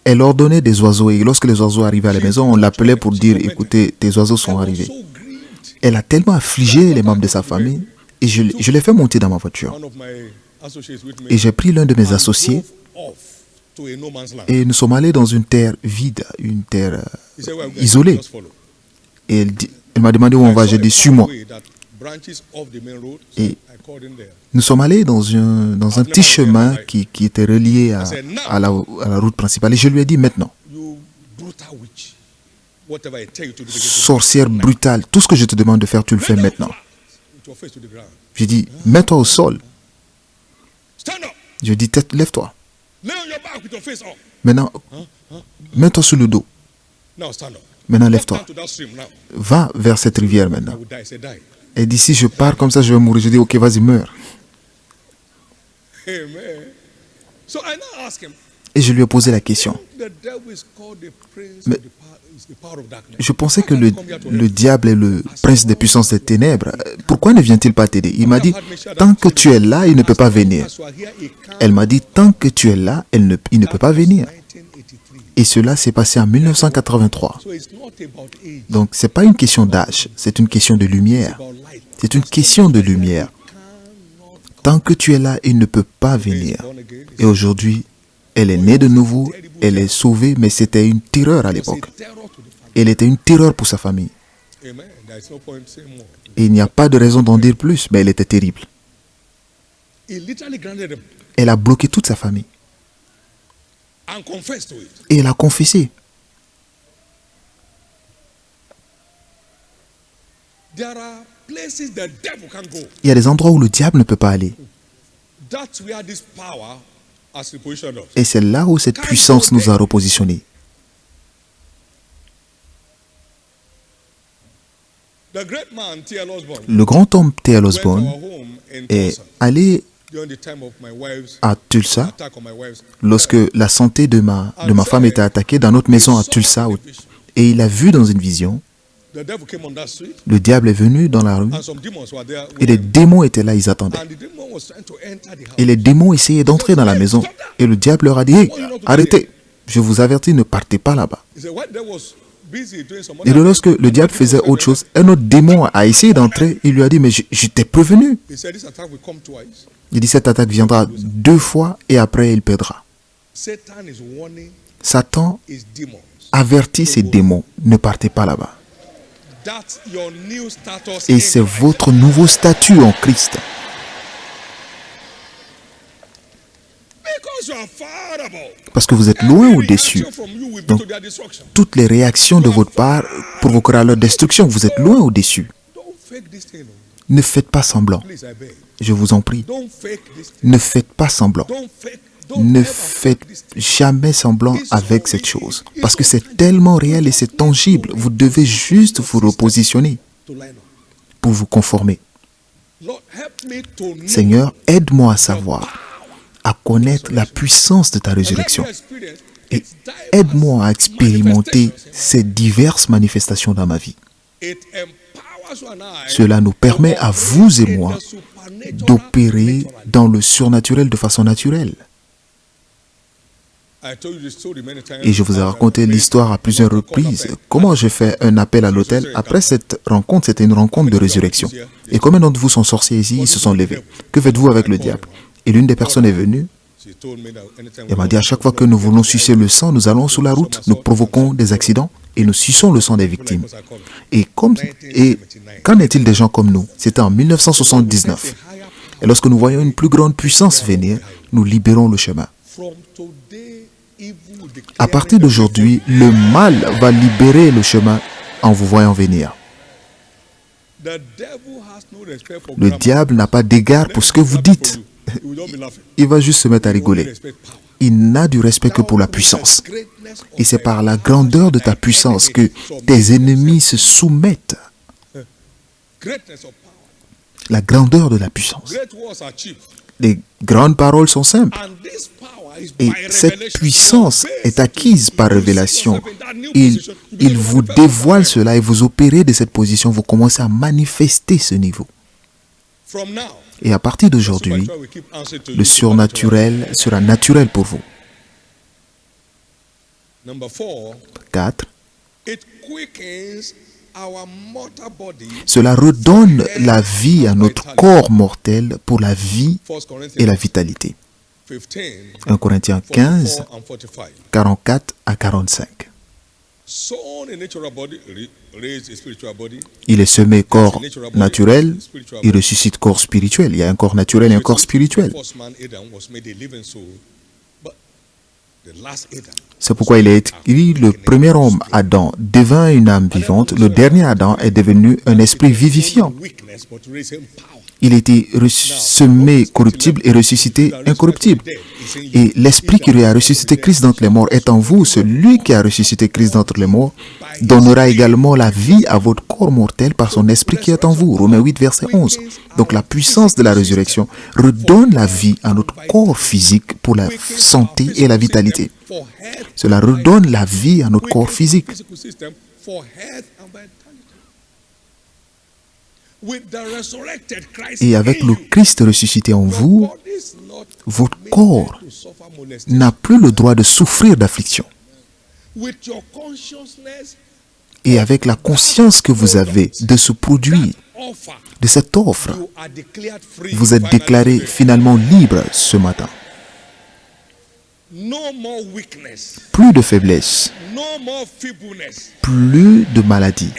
S2: elle ordonnait des oiseaux. Et lorsque les oiseaux arrivaient à la maison, on l'appelait pour dire, écoutez, tes oiseaux sont
S1: I was
S2: arrivés.
S1: so grieved.
S2: Elle a tellement affligé les membres de sa famille. Et je l'ai fait monter dans ma voiture.
S1: One of my associates with me
S2: Et j'ai pris l'un de mes
S1: and
S2: associés
S1: drove off to a no man's land.
S2: et nous sommes allés dans une terre vide, une terre
S1: He said, "Where we go?
S2: isolée.
S1: Just follow."
S2: Et elle m'a demandé où on va. J'ai dit, suis-moi. Et nous sommes allés dans un petit chemin qui était relié à la route principale. Et je lui ai dit, maintenant, sorcière brutale, tout ce que je te demande de faire, tu le fais maintenant. J'ai dit, mets-toi au sol. Je dis, lève-toi.
S1: back with your face up.
S2: Maintenant, mets-toi sur le dos.
S1: Now stand up.
S2: Maintenant,
S1: Walk
S2: lève-toi.
S1: down to that stream now.
S2: Va vers cette rivière
S1: I
S2: maintenant.
S1: will die. Say die.
S2: Et d'ici, je pars comme ça, je vais mourir. Je dis, ok, vas-y, meurs.
S1: Amen. So I now ask him,
S2: Et je lui ai posé la question.
S1: the devil is called the prince
S2: Mais-
S1: of the power, is the power of darkness.
S2: Je pensais
S1: How
S2: que
S1: can he come here to help
S2: le
S1: you?
S2: diable est le prince des puissances des ténèbres. Pourquoi ne vient-il pas t'aider? Il m'a dit, tant que tu es là, il ne peut pas venir.
S1: As you are here, he can't.
S2: Elle m'a dit, tant que tu es là, il ne peut pas venir.
S1: 1983.
S2: Et cela s'est passé en 1983.
S1: So it's not about age,
S2: Donc, ce n'est pas une question d'âge, c'est une question de lumière.
S1: about light.
S2: C'est une question de lumière. Tant que tu es là, il ne peut pas venir.
S1: Born again.
S2: Et aujourd'hui, elle est née de nouveau, elle est sauvée, mais c'était une terreur à
S1: It's a
S2: l'époque.
S1: terror to the family.
S2: Elle était une terreur pour sa famille.
S1: Amen. There is no point saying more.
S2: Et il n'y a pas de raison d'en dire plus, mais elle était terrible.
S1: He literally grounded them
S2: Elle a bloqué toute sa famille.
S1: and confessed to it.
S2: Et elle a confessé.
S1: There are places the devil can go.
S2: Il y a des endroits où le diable ne peut pas aller.
S1: That's where this power has repositioned us.
S2: Et c'est là où cette puissance nous a repositionnés.
S1: The great man T.L. Osborne
S2: Le grand homme T.L.
S1: went to our
S2: Osborne
S1: home in
S2: est
S1: Tulsa
S2: allé
S1: during the time of my wife's
S2: à Tulsa
S1: attack on my wife's.
S2: lorsque la santé de ma femme était attaquée dans notre maison à Tulsa. Et il a vu dans une vision,
S1: The devil came on that street
S2: le diable est venu dans la rue
S1: and some demons were there.
S2: et les démons étaient là, ils attendaient.
S1: And the demon was trying to enter the house.
S2: Et les démons essayaient d'entrer dans la maison. Et le diable leur a dit, hey, arrêtez, je vous avertis, ne partez pas là-bas.
S1: He said, when there was busy doing some
S2: Et
S1: other
S2: lorsque le diable faisait autre chose, un autre démon a essayé d'entrer, il lui a dit, mais je t'ai prévenu.
S1: He said, this attack will come twice.
S2: Il dit, cette attaque viendra 2 fois et après il perdra.
S1: Satan is warning
S2: Satan
S1: his demons.
S2: avertit ces démons, ne partez pas là-bas.
S1: That's your new status.
S2: Et
S1: in
S2: c'est
S1: Christ.
S2: votre nouveau statut en Christ.
S1: Because you are far above.
S2: Parce que vous êtes loin
S1: Every
S2: au-dessus.
S1: reaction from you will be
S2: Donc,
S1: to their destruction.
S2: toutes les réactions de votre part provoqueront leur destruction. Vous êtes loin au-dessus.
S1: Don't fake this thing. oh.
S2: Ne faites pas semblant.
S1: Please, I beg.
S2: Je vous en prie.
S1: Don't fake this thing.
S2: Ne faites pas semblant.
S1: Don't fake. Don't
S2: Ne
S1: ever
S2: faites
S1: fake this thing.
S2: jamais semblant avec cette chose. Parce que c'est tellement réel et c'est tangible. Vous devez juste vous repositionner
S1: To line up.
S2: pour vous conformer.
S1: Lord, help me to know.
S2: Seigneur, aide-moi à savoir, à connaître la puissance de ta
S1: And let me
S2: résurrection.
S1: experience
S2: Et
S1: its diverse
S2: aide-moi à expérimenter
S1: manifestations.
S2: ces diverses manifestations dans ma vie.
S1: It empowers you and I
S2: Cela nous permet à vous et moi
S1: in the supernatural
S2: d'opérer
S1: naturally.
S2: dans le surnaturel de façon naturelle.
S1: I told you this story many times.
S2: Et je vous ai raconté l'histoire à plusieurs reprises. Comment j'ai fait un appel à l'hôtel. Après cette rencontre, c'était une rencontre de résurrection. Et combien d'entre vous sont sorciers ici? Ils se sont levés. Que faites-vous avec le diable? Et l'une des personnes est venue.
S1: She told me that anytime
S2: Elle
S1: we
S2: m'a dit, à chaque fois que nous voulons sucer le sang, nous allons sur la route, nous provoquons des accidents et nous suçons le sang des victimes. Et qu'en est-il des gens comme nous? C'était en 1979. Et lorsque nous voyons une plus grande puissance venir, nous libérons le chemin.
S1: From today, evil will declare
S2: À partir d'aujourd'hui, le mal va libérer le chemin en vous voyant venir.
S1: the devil has no respect for
S2: Le
S1: grammar.
S2: diable n'a pas d'égard pour ce que vous dites.
S1: He will not be laughing.
S2: Il va juste se mettre à
S1: He will only
S2: rigoler.
S1: respect power.
S2: Il n'a du respect que pour la puissance. Et c'est par la grandeur de ta puissance que tes ennemis se soumettent.
S1: Greatness of power.
S2: La grandeur de la puissance.
S1: Great words are cheap.
S2: Les grandes paroles sont simples.
S1: And this power is
S2: Et
S1: by
S2: cette
S1: revelation.
S2: puissance est acquise par révélation.
S1: You see yourself in that new
S2: Il
S1: position. You begin to
S2: vous
S1: manifest
S2: dévoile
S1: power.
S2: cela et vous opérez de cette position. Vous commencez à manifester ce niveau.
S1: From now,
S2: Et à partir d'aujourd'hui,
S1: supernatural will keep answering to
S2: le
S1: you
S2: surnaturel sera naturel pour vous.
S1: Number 4,
S2: 4.
S1: it quickens our mortal body.
S2: Cela redonne la vie à notre corps mortel pour la vie
S1: 1
S2: et
S1: Corinthians
S2: la vitalité.
S1: 15,
S2: 1 Corinthiens 15,
S1: 44 and 45.
S2: 44 à 45.
S1: Sown a natural body, raised a spiritual body.
S2: Il est semé corps naturel, il ressuscite corps spirituel. Il y a un corps naturel et un corps spirituel.
S1: The first man, Adam, was made a living soul. But
S2: C'est pourquoi il est écrit, le premier homme, Adam, devint une âme vivante, le dernier Adam est devenu un esprit vivifiant. Il était semé corruptible et ressuscité incorruptible. Et l'esprit qui lui a ressuscité Christ d'entre les morts est en vous. Celui qui a ressuscité Christ d'entre les morts donnera également la vie à votre corps mortel par son esprit qui est en vous. Romains 8, verset 11. Donc la puissance de la résurrection redonne la vie à notre corps physique pour la santé et la vitalité. Cela redonne la vie à notre corps physique. Et avec le Christ ressuscité en vous, votre corps n'a plus le droit de souffrir d'affliction. Et avec la conscience que vous avez de ce produit, de cette offre, vous êtes déclaré finalement libre ce matin. Plus de faiblesse, plus de maladie.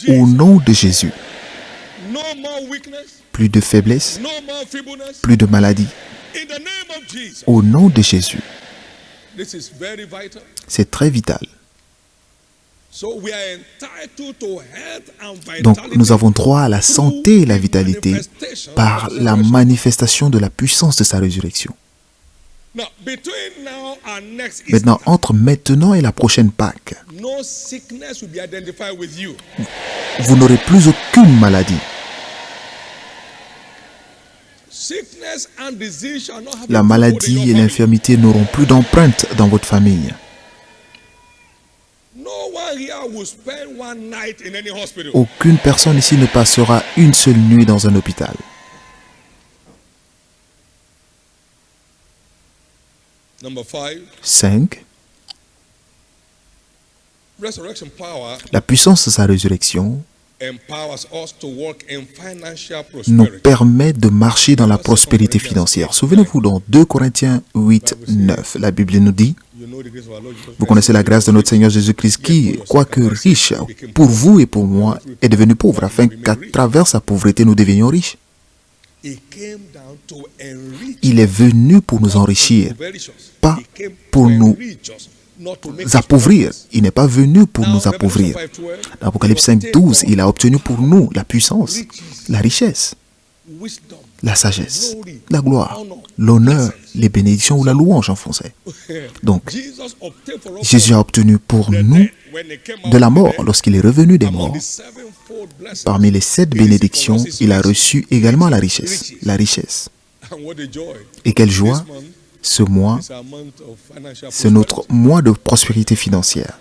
S2: Au nom de Jésus. Plus de faiblesse, plus de maladie. Au nom de Jésus. C'est très vital. Donc, nous avons droit à la santé et la vitalité par la manifestation de la puissance de sa résurrection. Maintenant, entre maintenant et la prochaine Pâques, vous n'aurez plus aucune maladie. La maladie et l'infirmité n'auront plus d'empreinte dans votre famille. Aucune personne ici ne passera une seule nuit dans un hôpital. Cinq. La puissance de sa résurrection nous permet de marcher dans la prospérité financière. Souvenez-vous, dans 2 Corinthiens 8, 9, la Bible nous dit, vous connaissez la grâce de notre Seigneur Jésus-Christ qui, quoique riche, pour vous et pour moi, est devenu pauvre, afin qu'à travers sa pauvreté, nous devenions riches. Il est venu pour nous enrichir, pas pour nous appauvrir. Il n'est pas venu pour nous appauvrir. Dans Apocalypse 5, 12, il a obtenu pour nous la puissance, la richesse, la sagesse, la gloire, l'honneur, les bénédictions ou la louange en français. Donc, Jésus a obtenu pour nous de la mort lorsqu'il est revenu des morts. Parmi les 7 bénédictions, il a reçu également la richesse. La richesse. Et quelle joie! Ce mois, c'est notre mois de prospérité financière.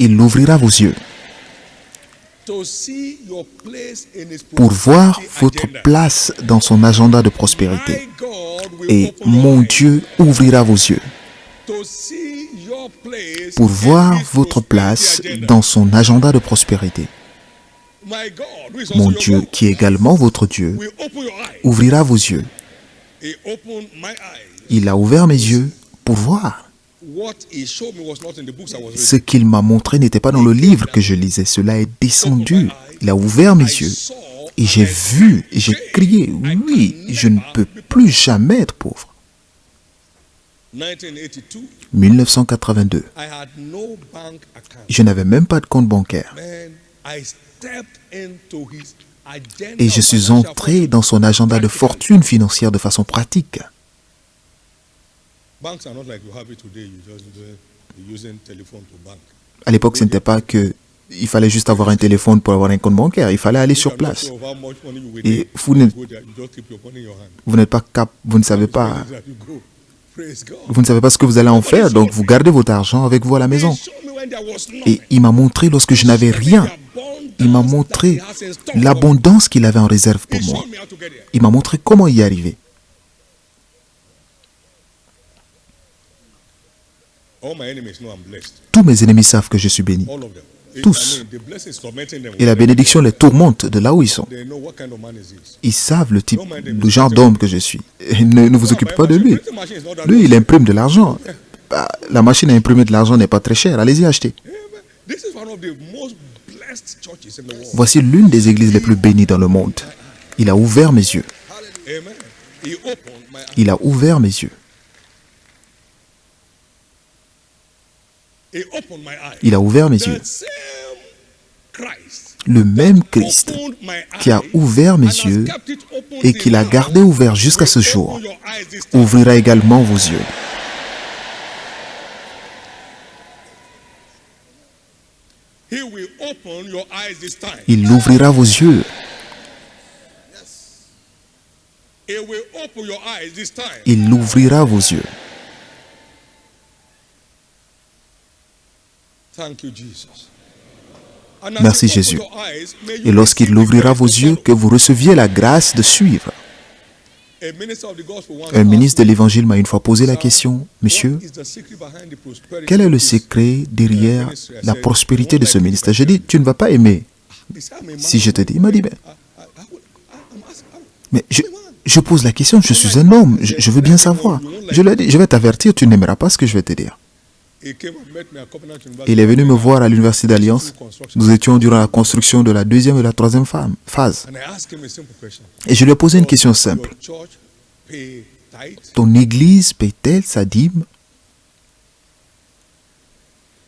S2: Il ouvrira vos yeux pour voir votre place dans son agenda de prospérité. Et mon Dieu ouvrira vos yeux pour voir votre place dans son agenda de prospérité. Mon Dieu, qui est également votre Dieu, ouvrira vos yeux. Il a ouvert mes yeux pour voir. Ce qu'il m'a montré n'était pas dans le livre que je lisais. Cela est descendu. Il a ouvert mes yeux. Et j'ai vu, et j'ai crié, oui, je ne peux plus jamais être pauvre. 1982. Je n'avais même pas de compte bancaire. Et je suis entré dans son agenda de fortune financière de façon pratique. À l'époque, ce n'était pas que il fallait juste avoir un téléphone pour avoir un compte bancaire. Il fallait aller sur place. Et vous n'êtes pas vous ne savez pas ce que vous allez en faire, donc vous gardez votre argent avec vous à la maison. Et il m'a montré lorsque je n'avais rien. Il m'a montré l'abondance qu'il avait en réserve pour moi. Il m'a montré comment y arriver. Tous mes ennemis savent que je suis béni. Tous. Et la bénédiction les tourmente de là où ils sont. Ils savent le genre d'homme que je suis. Et ne vous occupez pas de lui. Lui, il imprime de l'argent. La machine à imprimer de l'argent n'est pas très chère. Allez-y acheter. Voici l'une des églises les plus bénies dans le monde. Il a ouvert mes yeux. Il a ouvert mes yeux.
S1: He opened my eyes.
S2: Il a ouvert mes yeux.
S1: The same Christ
S2: Le même Christ
S1: opened my
S2: qui a
S1: eyes
S2: ouvert mes
S1: and has
S2: yeux
S1: kept it open
S2: et
S1: till
S2: qui l'a
S1: now
S2: gardé ouvert jusqu'à ce
S1: will
S2: jour,
S1: open your eyes this time.
S2: ouvrira également vos yeux.
S1: He will open your eyes this time.
S2: Il ouvrira vos yeux.
S1: He will open your eyes this time.
S2: Il ouvrira vos yeux.
S1: Thank you, Jesus. And as
S2: Merci,
S1: he opens
S2: Jésus.
S1: your eyes, may you
S2: Et lorsqu'il
S1: receive the
S2: ouvrira
S1: grace
S2: vos
S1: to
S2: yeux,
S1: follow.
S2: que vous receviez la grâce de suivre.
S1: A minister of the gospel once
S2: Un ministre de
S1: asked me,
S2: l'Évangile m'a une fois posé la
S1: "Sir,
S2: question, Monsieur,
S1: what is the secret behind the prosperity
S2: quel est
S1: of
S2: le
S1: this
S2: secret derrière
S1: ministry?" I
S2: la
S1: said,
S2: prospérité
S1: "You
S2: de
S1: won't
S2: ce
S1: like it
S2: ministère?
S1: if I
S2: J'ai
S1: tell
S2: dit, tu ne vas pas aimer
S1: you." He said, "I'm a man."
S2: si je te dis. Il m'a dit,
S1: I'm asking-
S2: mais je pose la question, je suis un homme, je veux bien savoir. Je lui ai dit, je vais t'avertir, tu n'aimeras pas ce que je vais te dire.
S1: He came and met me at Covenant University.
S2: Il est venu me voir à l'Université d'Alliance. Nous étions durant la construction de la deuxième et la troisième phase.
S1: And I asked him a simple question.
S2: Et je lui ai posé une question simple.
S1: Your church pay tithe?
S2: Ton église paie-t-elle sa dîme?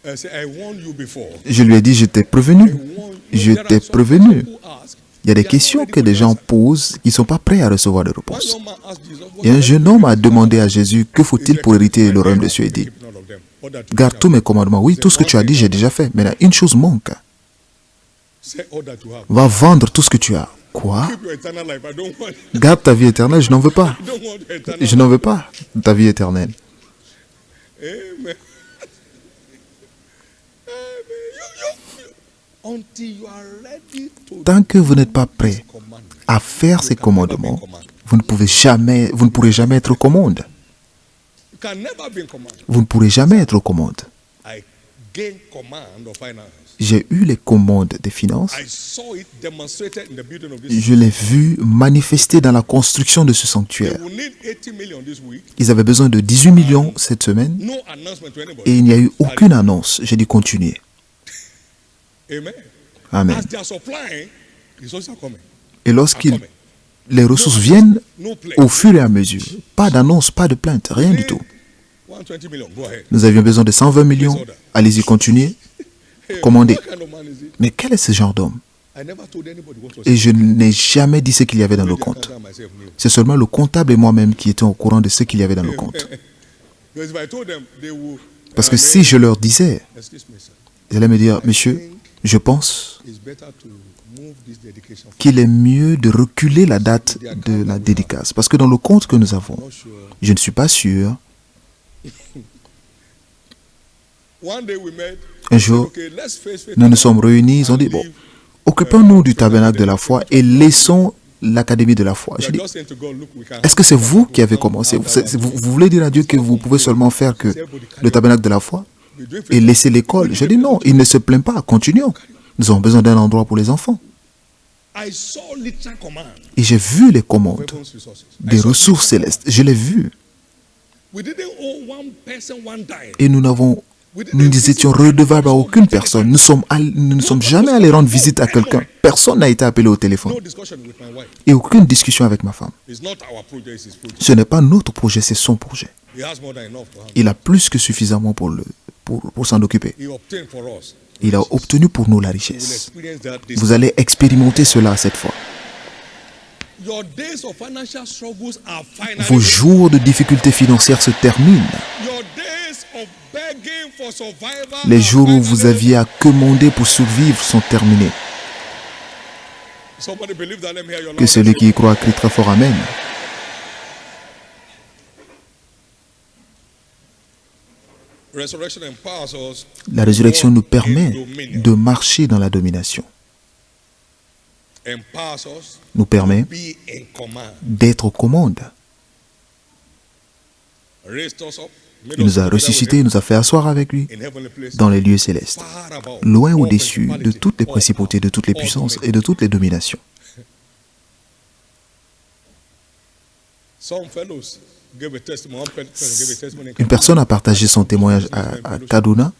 S1: I said, I warned you before.
S2: Je lui ai dit, je t'ai prévenu.
S1: I warned you.
S2: Je
S1: There are
S2: t'ai
S1: some
S2: prévenu.
S1: people who ask,
S2: Il y a des
S1: they are
S2: questions
S1: not ready
S2: que
S1: for
S2: des
S1: the
S2: gens
S1: answer.
S2: posent qui ne sont pas prêts à recevoir de
S1: One
S2: réponse.
S1: young man asked Jesus, what
S2: Et un
S1: can I
S2: jeune
S1: do
S2: homme
S1: to
S2: a
S1: be
S2: demandé à
S1: found?
S2: Jésus, que faut-il pour hériter le royaume des cieux? Il dit,
S1: Keep none of them. What that you
S2: garde tous mes commandements. Oui, tout ce que tu as dit, j'ai déjà fait. Mais là, une chose manque.
S1: say all that you have.
S2: Va vendre tout ce que tu as. Quoi?
S1: Keep your eternal life. I don't want,
S2: Garde ta vie éternelle, je n'en veux pas.
S1: I don't want your eternal
S2: Je n'en veux pas ta vie éternelle.
S1: Amen. Until you are ready to
S2: Tant que vous n'êtes pas prêt
S1: command,
S2: à faire ces commandements, vous ne pourrez jamais être aux commandes.
S1: you can never be in command.
S2: Vous ne pourrez jamais être aux commandes.
S1: I gained command of finance.
S2: J'ai eu les commandes des finances.
S1: I saw it demonstrated in the building of this.
S2: Je l'ai vu manifester dans la construction de ce
S1: They
S2: sanctuaire.
S1: will need 80 million this week.
S2: Ils avaient besoin de 18 millions cette semaine
S1: No announcement to anybody.
S2: et il n'y a eu aucune annonce. J'ai dit continuer.
S1: Amen.
S2: Amen.
S1: As they are supplying, resources are coming.
S2: Et
S1: Are
S2: lorsqu'ils
S1: coming.
S2: les ressources viennent
S1: No play.
S2: au fur et à mesure, pas d'annonce, pas de plainte, rien du tout.
S1: 120 million. Go ahead.
S2: Nous avions besoin de 120 millions. Allez-y, continuez. Commandez.
S1: What kind of man is it?
S2: Mais quel est ce genre d'homme?
S1: I never told anybody what was
S2: Et je n'ai jamais dit ce qu'il y avait dans le
S1: Maybe I
S2: compte.
S1: can't myself knew.
S2: C'est seulement le comptable et moi-même qui étions au courant de ce qu'il y avait dans le compte.
S1: Because if I told them, they will.
S2: Parce que si je leur disais,
S1: Excuse me, sir.
S2: ils allaient me dire, monsieur, je pense
S1: It's better to move this dedication.
S2: qu'il est mieux de reculer la date de la dédicace. Parce que dans le compte que nous avons,
S1: Not sure.
S2: je ne suis pas sûr.
S1: One day we met.
S2: Un jour,
S1: Okay, let's face
S2: nous nous sommes réunis, ils ont dit, bon, occupons-nous du tabernacle de la foi et laissons l'académie de la foi. J'ai dit,
S1: Just saying to God, look, we can.
S2: est-ce que c'est vous qui avez commencé? Vous voulez dire à Dieu que vous pouvez seulement faire que le tabernacle de la foi
S1: We're doing
S2: et laisser l'école? J'ai dit non, il ne se plaint pas, continuons. Nous avons besoin d'un endroit pour les enfants.
S1: I saw literal command
S2: Et j'ai vu les
S1: of
S2: commandes
S1: heaven's resources.
S2: des ressources célestes. Je l'ai vu.
S1: We didn't owe one person one dime.
S2: Et nous nous étions redevables à aucune personne. Nous ne sommes jamais allés rendre visite à quelqu'un. Personne n'a été appelé au téléphone.
S1: No discussion with my wife.
S2: Et aucune discussion avec ma femme.
S1: It's not our project, it's his project.
S2: Ce n'est pas notre projet, c'est son projet.
S1: He has more than enough to have.
S2: Il a plus que suffisamment pour s'en occuper.
S1: He obtained for us.
S2: Il a obtenu pour nous la
S1: We will
S2: richesse.
S1: experience that this.
S2: Vous allez expérimenter cela cette fois.
S1: Your days of financial struggles are finally.
S2: Vos jours de difficultés financières se terminent.
S1: Your days of begging for survival.
S2: Les
S1: are
S2: jours où vous
S1: finally-
S2: aviez à commander pour survivre sont terminés.
S1: Somebody believe that. Let me hear your
S2: Que
S1: loud
S2: celui
S1: amen.
S2: qui y croit crie très fort Amen.
S1: Resurrection empowers us.
S2: La résurrection nous permet
S1: in dominion.
S2: de marcher dans la domination.
S1: Empowers us
S2: Nous permet
S1: be in command.
S2: d'être aux commandes.
S1: Raised us up. Made
S2: Il
S1: us
S2: nous a
S1: together with
S2: ressuscités,
S1: him
S2: il nous a fait asseoir avec lui
S1: in heavenly places.
S2: dans les lieux célestes,
S1: Far above
S2: loin
S1: all
S2: au-dessus de
S1: principality,
S2: toutes les
S1: all
S2: principautés, de toutes les
S1: all
S2: puissances
S1: dominion.
S2: et de toutes les dominations.
S1: Some fellows gave a testimony. One person gave a testimony.
S2: Une personne a partagé son témoignage à Kaduna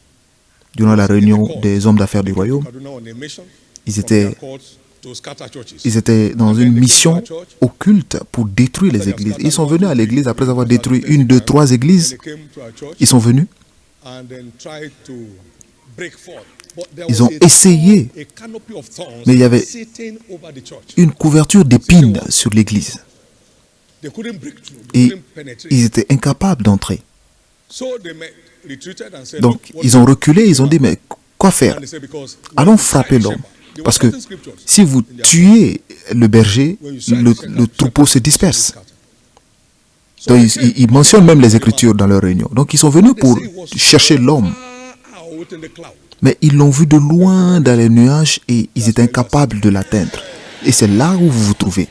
S2: durant la réunion des hommes d'affaires du royaume.
S1: Kaduna on a mission
S2: Ils
S1: from
S2: étaient,
S1: their courts to scatter churches.
S2: ils étaient dans une mission occulte pour détruire les églises. Ils sont venus à l'église après avoir détruit une, deux, trois
S1: When
S2: églises.
S1: they came to our church,
S2: Ils sont venus
S1: and then tried to break forth. But there
S2: Ils
S1: was
S2: ont essayé,
S1: a canopy of thorns
S2: mais il y avait
S1: sitting over the church.
S2: une couverture d'épines sur l'église.
S1: They couldn't break through. They
S2: Et
S1: couldn't penetrate.
S2: ils étaient incapables d'entrer.
S1: So they retreated and said,
S2: Donc,
S1: "Look, what
S2: ils ont reculé, ils ont dit, mais quoi faire?
S1: And they said, because
S2: Allons frapper l'homme. Parce que si vous tuez le berger, le troupeau se disperse. Donc, ils mentionnent même les Écritures dans leur réunion. Donc, ils sont venus pour chercher l'homme. Mais ils l'ont vu de loin dans les nuages et ils étaient incapables de l'atteindre. Et c'est là où vous vous trouvez.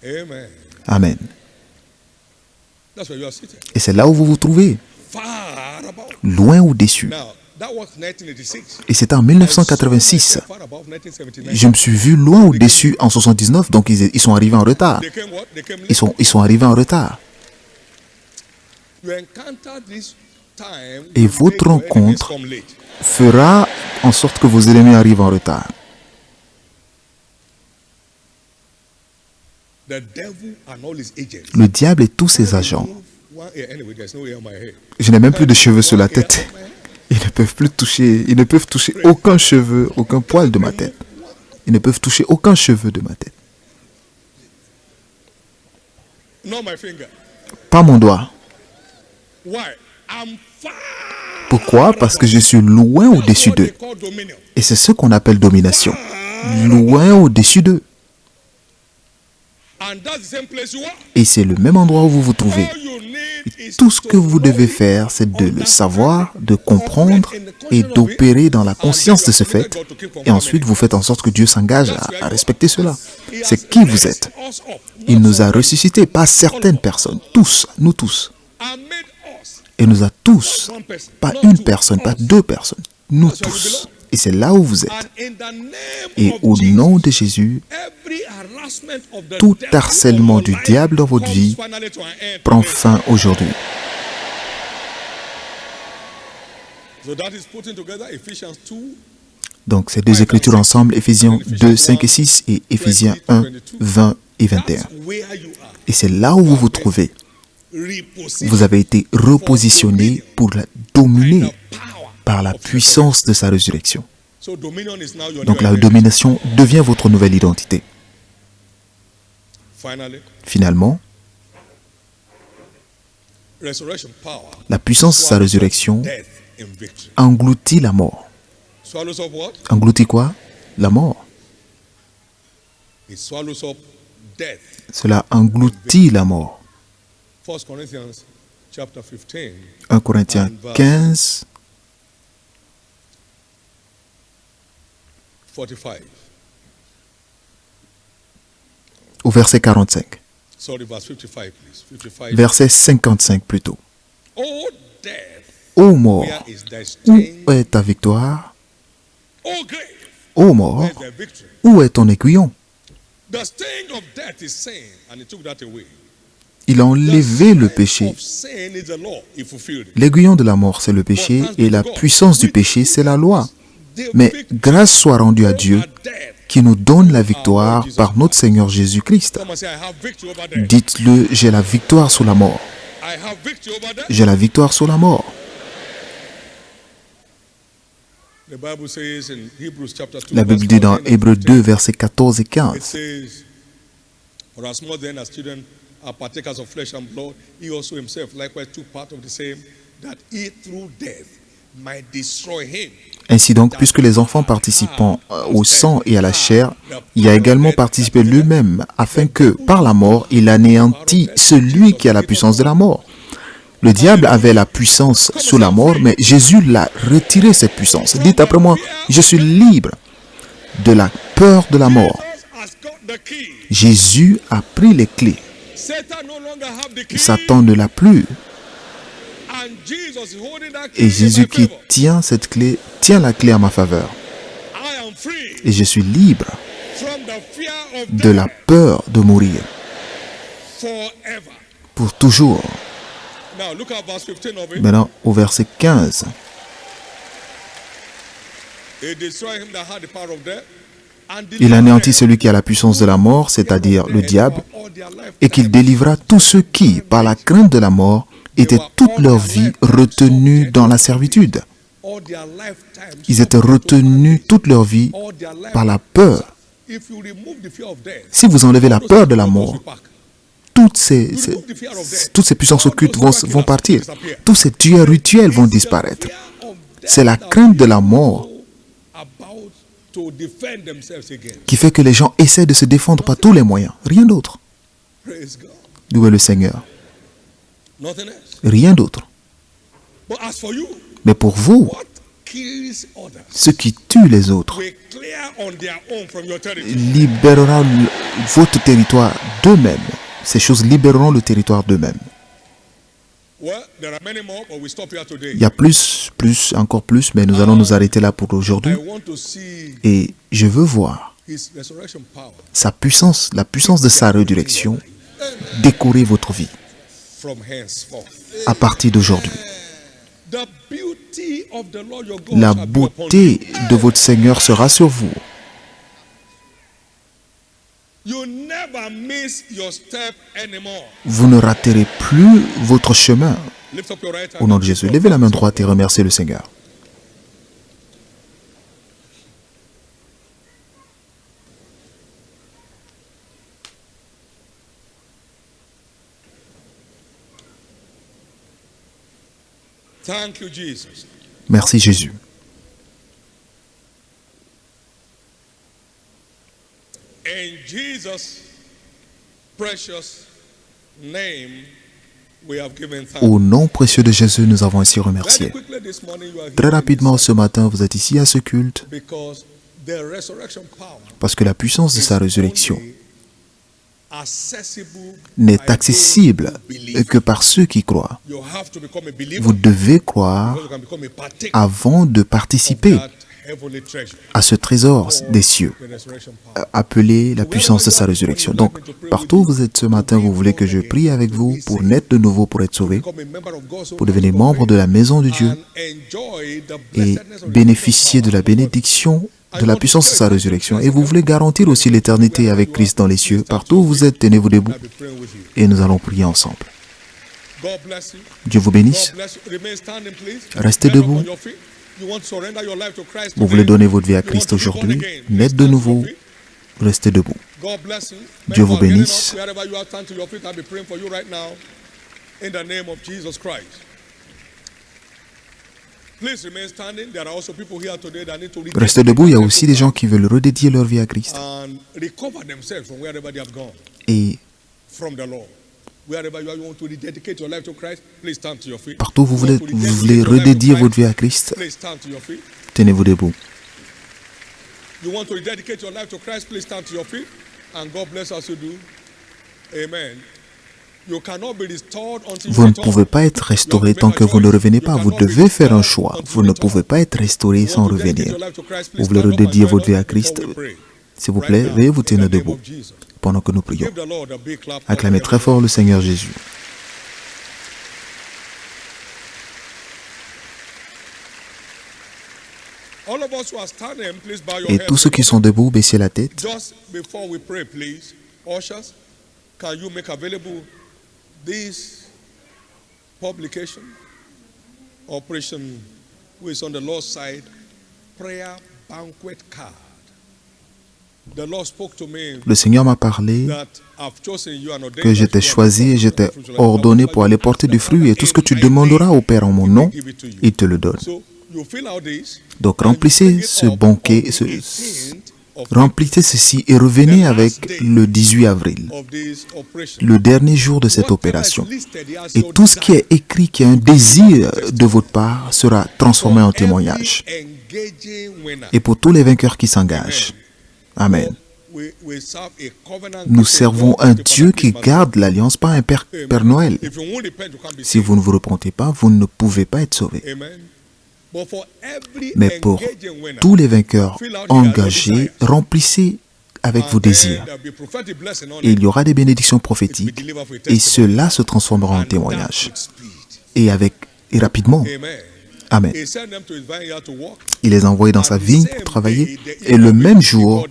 S1: Amen.
S2: Amen.
S1: That's where you are seated.
S2: Et c'est là où vous vous trouvez,
S1: Far about.
S2: loin au-dessus.
S1: Now, that was 1986.
S2: Et c'est en 1986.
S1: Far about 1979.
S2: Je me suis vu loin au-dessus en 79, donc ils sont arrivés en retard.
S1: They came what? They came late.
S2: Ils sont arrivés en retard.
S1: You encounter this time
S2: Et
S1: when
S2: votre
S1: your enemies
S2: rencontre
S1: come late.
S2: fera en sorte que vos ennemis arrivent en retard.
S1: The devil and all his agents.
S2: Le diable et tous ses agents.
S1: Anyway, there's no hair on my head.
S2: Je n'ai même plus de cheveux sur la tête. Ils ne peuvent toucher aucun cheveu, aucun poil de ma tête. Ils ne peuvent toucher aucun cheveu de ma tête.
S1: Not my finger.
S2: Pas mon doigt.
S1: Why? I'm far.
S2: Pourquoi? Parce que je suis loin au-dessus
S1: That's what
S2: d'eux.
S1: they call dominion.
S2: Et c'est ce qu'on appelle domination. Loin au-dessus d'eux.
S1: And that's the same place you are.
S2: Et c'est le même endroit où vous vous trouvez.
S1: All you need is
S2: Tout ce
S1: to
S2: que vous
S1: know
S2: devez
S1: it,
S2: faire, c'est de le
S1: understand
S2: savoir,
S1: it,
S2: de comprendre et d'opérer dans la conscience de ce fait. Et ensuite, vous faites en sorte que Dieu s'engage à respecter cela.
S1: He has
S2: C'est qui vous êtes.
S1: raised us up,
S2: Il
S1: not
S2: nous a
S1: some
S2: ressuscités, pas certaines personnes. Tous, nous tous.
S1: and made us.
S2: Et nous a tous,
S1: One person,
S2: pas
S1: not
S2: une
S1: two,
S2: personne, pas
S1: us.
S2: deux personnes. Nous tous. Et c'est là où vous êtes.
S1: And in the name
S2: Et
S1: of
S2: au
S1: Jesus,
S2: nom de Jésus,
S1: every harassment of the
S2: tout
S1: devil
S2: harcèlement
S1: on
S2: du
S1: your life
S2: diable dans votre
S1: comes
S2: vie
S1: finally to an end
S2: prend
S1: today.
S2: fin aujourd'hui.
S1: So that is putting together Ephesians 2,
S2: Donc ces deux écritures ensemble, Éphésiens 2, 5 et 6 et Éphésiens 1, 20 et 21.
S1: that's where you are.
S2: Et c'est là où vous vous trouvez.
S1: Repositioned
S2: Vous avez été repositionné pour la dominer par la puissance de sa résurrection.
S1: So dominion is now your
S2: Donc
S1: new
S2: la
S1: identity.
S2: domination devient votre nouvelle identité.
S1: Finally,
S2: Finalement,
S1: resurrection power
S2: la puissance de sa résurrection
S1: death in victory.
S2: engloutit la mort.
S1: Swallows up what?
S2: Engloutit quoi? La mort.
S1: It swallows up death.
S2: Cela engloutit la mort.
S1: 1 Corinthians chapter 15,
S2: 1 Corinthiens 15,
S1: 45.
S2: au verset 45.
S1: Sorry, verse 55, please. 55.
S2: Verset 55 plutôt.
S1: Oh death,
S2: Ô mort,
S1: where is thy
S2: où
S1: sting?
S2: est ta victoire?
S1: Oh grave,
S2: Ô mort,
S1: where is thy victory?
S2: où est ton aiguillon?
S1: The sting of death is sin, and he took that away.
S2: Il a enlevé le
S1: The
S2: péché.
S1: of sin is the law. He fulfilled it.
S2: L'aiguillon de la mort, c'est le péché, et la puissance du péché, c'est la loi. Mais grâce soit rendue à Dieu, qui nous donne la victoire par notre Seigneur Jésus-Christ.
S1: Come and say, I have victory over death.
S2: Dites-le, j'ai la victoire sur la mort.
S1: I have victory over death.
S2: J'ai la victoire sur la mort.
S1: The Bible says in Hebrews chapter 2,
S2: La Bible dit dans
S1: verse 14 and
S2: Hébreux 2,
S1: 15,
S2: versets 14 et
S1: it
S2: 15.
S1: says, for as more then as children are partakers of flesh and blood, he also himself likewise took part of the same, that he through death might destroy him.
S2: Ainsi donc, puisque les enfants participant au sang et à la chair, il a également participé lui-même, afin que, par la mort, il anéantit celui qui a la puissance de la mort. Le diable avait la puissance sur la mort, mais Jésus l'a retiré cette puissance. Dites après moi, je suis libre de la peur de la mort.
S1: Jesus has got the key.
S2: Jésus a pris les clés.
S1: Satan no longer have the key.
S2: Satan ne l'a plus.
S1: And Jesus is holding that key
S2: Et
S1: in
S2: Jésus
S1: my
S2: qui
S1: favor.
S2: tient cette clé, tient la clé à ma faveur.
S1: I am free
S2: Et je suis libre
S1: from the fear of
S2: de la
S1: death
S2: peur de mourir.
S1: forever.
S2: Pour toujours.
S1: Now look at verse 15 of it.
S2: Maintenant, au verset 15.
S1: He destroyed him that had the power of death, and
S2: Il
S1: delivered
S2: anéantit
S1: them
S2: celui qui a la puissance de la mort, c'est-à-dire le diable,
S1: all their life
S2: et qu'il délivra tous ceux qui, par la crainte de la mort, étaient toute leur vie retenus dans la servitude. Ils étaient retenus toute leur vie par la peur. Si vous enlevez la peur de la mort, toutes ces puissances occultes vont partir. Tous ces tueurs rituels vont disparaître. C'est la crainte de la mort qui fait que les gens essaient de se défendre par tous les moyens. Rien d'autre. Louez le Seigneur. Rien d'autre. Mais pour vous, ce qui tue les autres libérera votre territoire d'eux-mêmes. Ces choses libéreront le territoire d'eux-mêmes. Il y a encore plus, mais nous allons nous arrêter là pour aujourd'hui. Et je veux voir sa puissance, la puissance de sa résurrection, décorer votre vie à partir d'aujourd'hui. La beauté de votre Seigneur sera sur vous. Vous ne raterez plus votre chemin. Au nom de Jésus, levez la main droite et remerciez le Seigneur. Merci Jésus.
S1: In Jesus' precious name, we have given thanks.
S2: Au nom précieux de Jésus, nous avons ainsi remercié. Très rapidement ce matin, vous êtes ici à ce culte parce que la puissance de sa résurrection n'est accessible que par ceux qui croient. Vous devez croire avant de participer à ce trésor des cieux, appelé la puissance de sa résurrection. Donc, partout où vous êtes ce matin, vous voulez que je prie avec vous pour naître de nouveau, pour être sauvé, pour devenir membre de la maison de Dieu et bénéficier de la bénédiction de la puissance de sa résurrection. Et vous voulez garantir aussi l'éternité avec Christ dans les cieux. Partout où vous êtes, tenez-vous debout et nous allons prier ensemble. Dieu vous bénisse. Restez debout. Vous voulez donner votre vie à Christ aujourd'hui, naître de nouveau, restez debout. Dieu vous bénisse. Restez debout, il y a aussi des gens qui veulent redédier leur vie à Christ. Et partout où vous voulez redédier votre vie à Christ, tenez-vous debout. Vous ne pouvez pas être restauré tant que vous ne revenez pas. Vous devez faire un choix. Vous ne pouvez pas être restauré sans revenir. Vous voulez redédier votre vie à Christ? S'il vous plaît, veuillez vous tenir debout pendant que nous prions. Acclamez très fort le Seigneur Jésus. Et tous ceux qui sont debout, baissez la tête.
S1: This publication, Operation, who is on the Lord's side, prayer banquet card.
S2: Le Seigneur m'a parlé que j'étais choisi et j'étais ordonné pour aller porter du fruit et tout ce que tu demanderas au Père en mon nom, il te le donne. Donc remplissez ce banquet, remplissez ceci et revenez avec le 18 avril, le dernier jour de cette opération. Et tout ce qui est écrit, qui est un désir de votre part, sera transformé en témoignage. Et pour tous les vainqueurs qui s'engagent, Amen. Nous servons un Dieu qui garde l'alliance, pas un Père Noël. Si vous ne vous repentez pas, vous ne pouvez pas être sauvés. Mais pour tous les vainqueurs engagés, remplissez avec vos désirs. Et il y aura des bénédictions prophétiques et cela se transformera en témoignage. Et rapidement. Amen. Il les a envoyés dans sa vigne pour travailler et le même jour,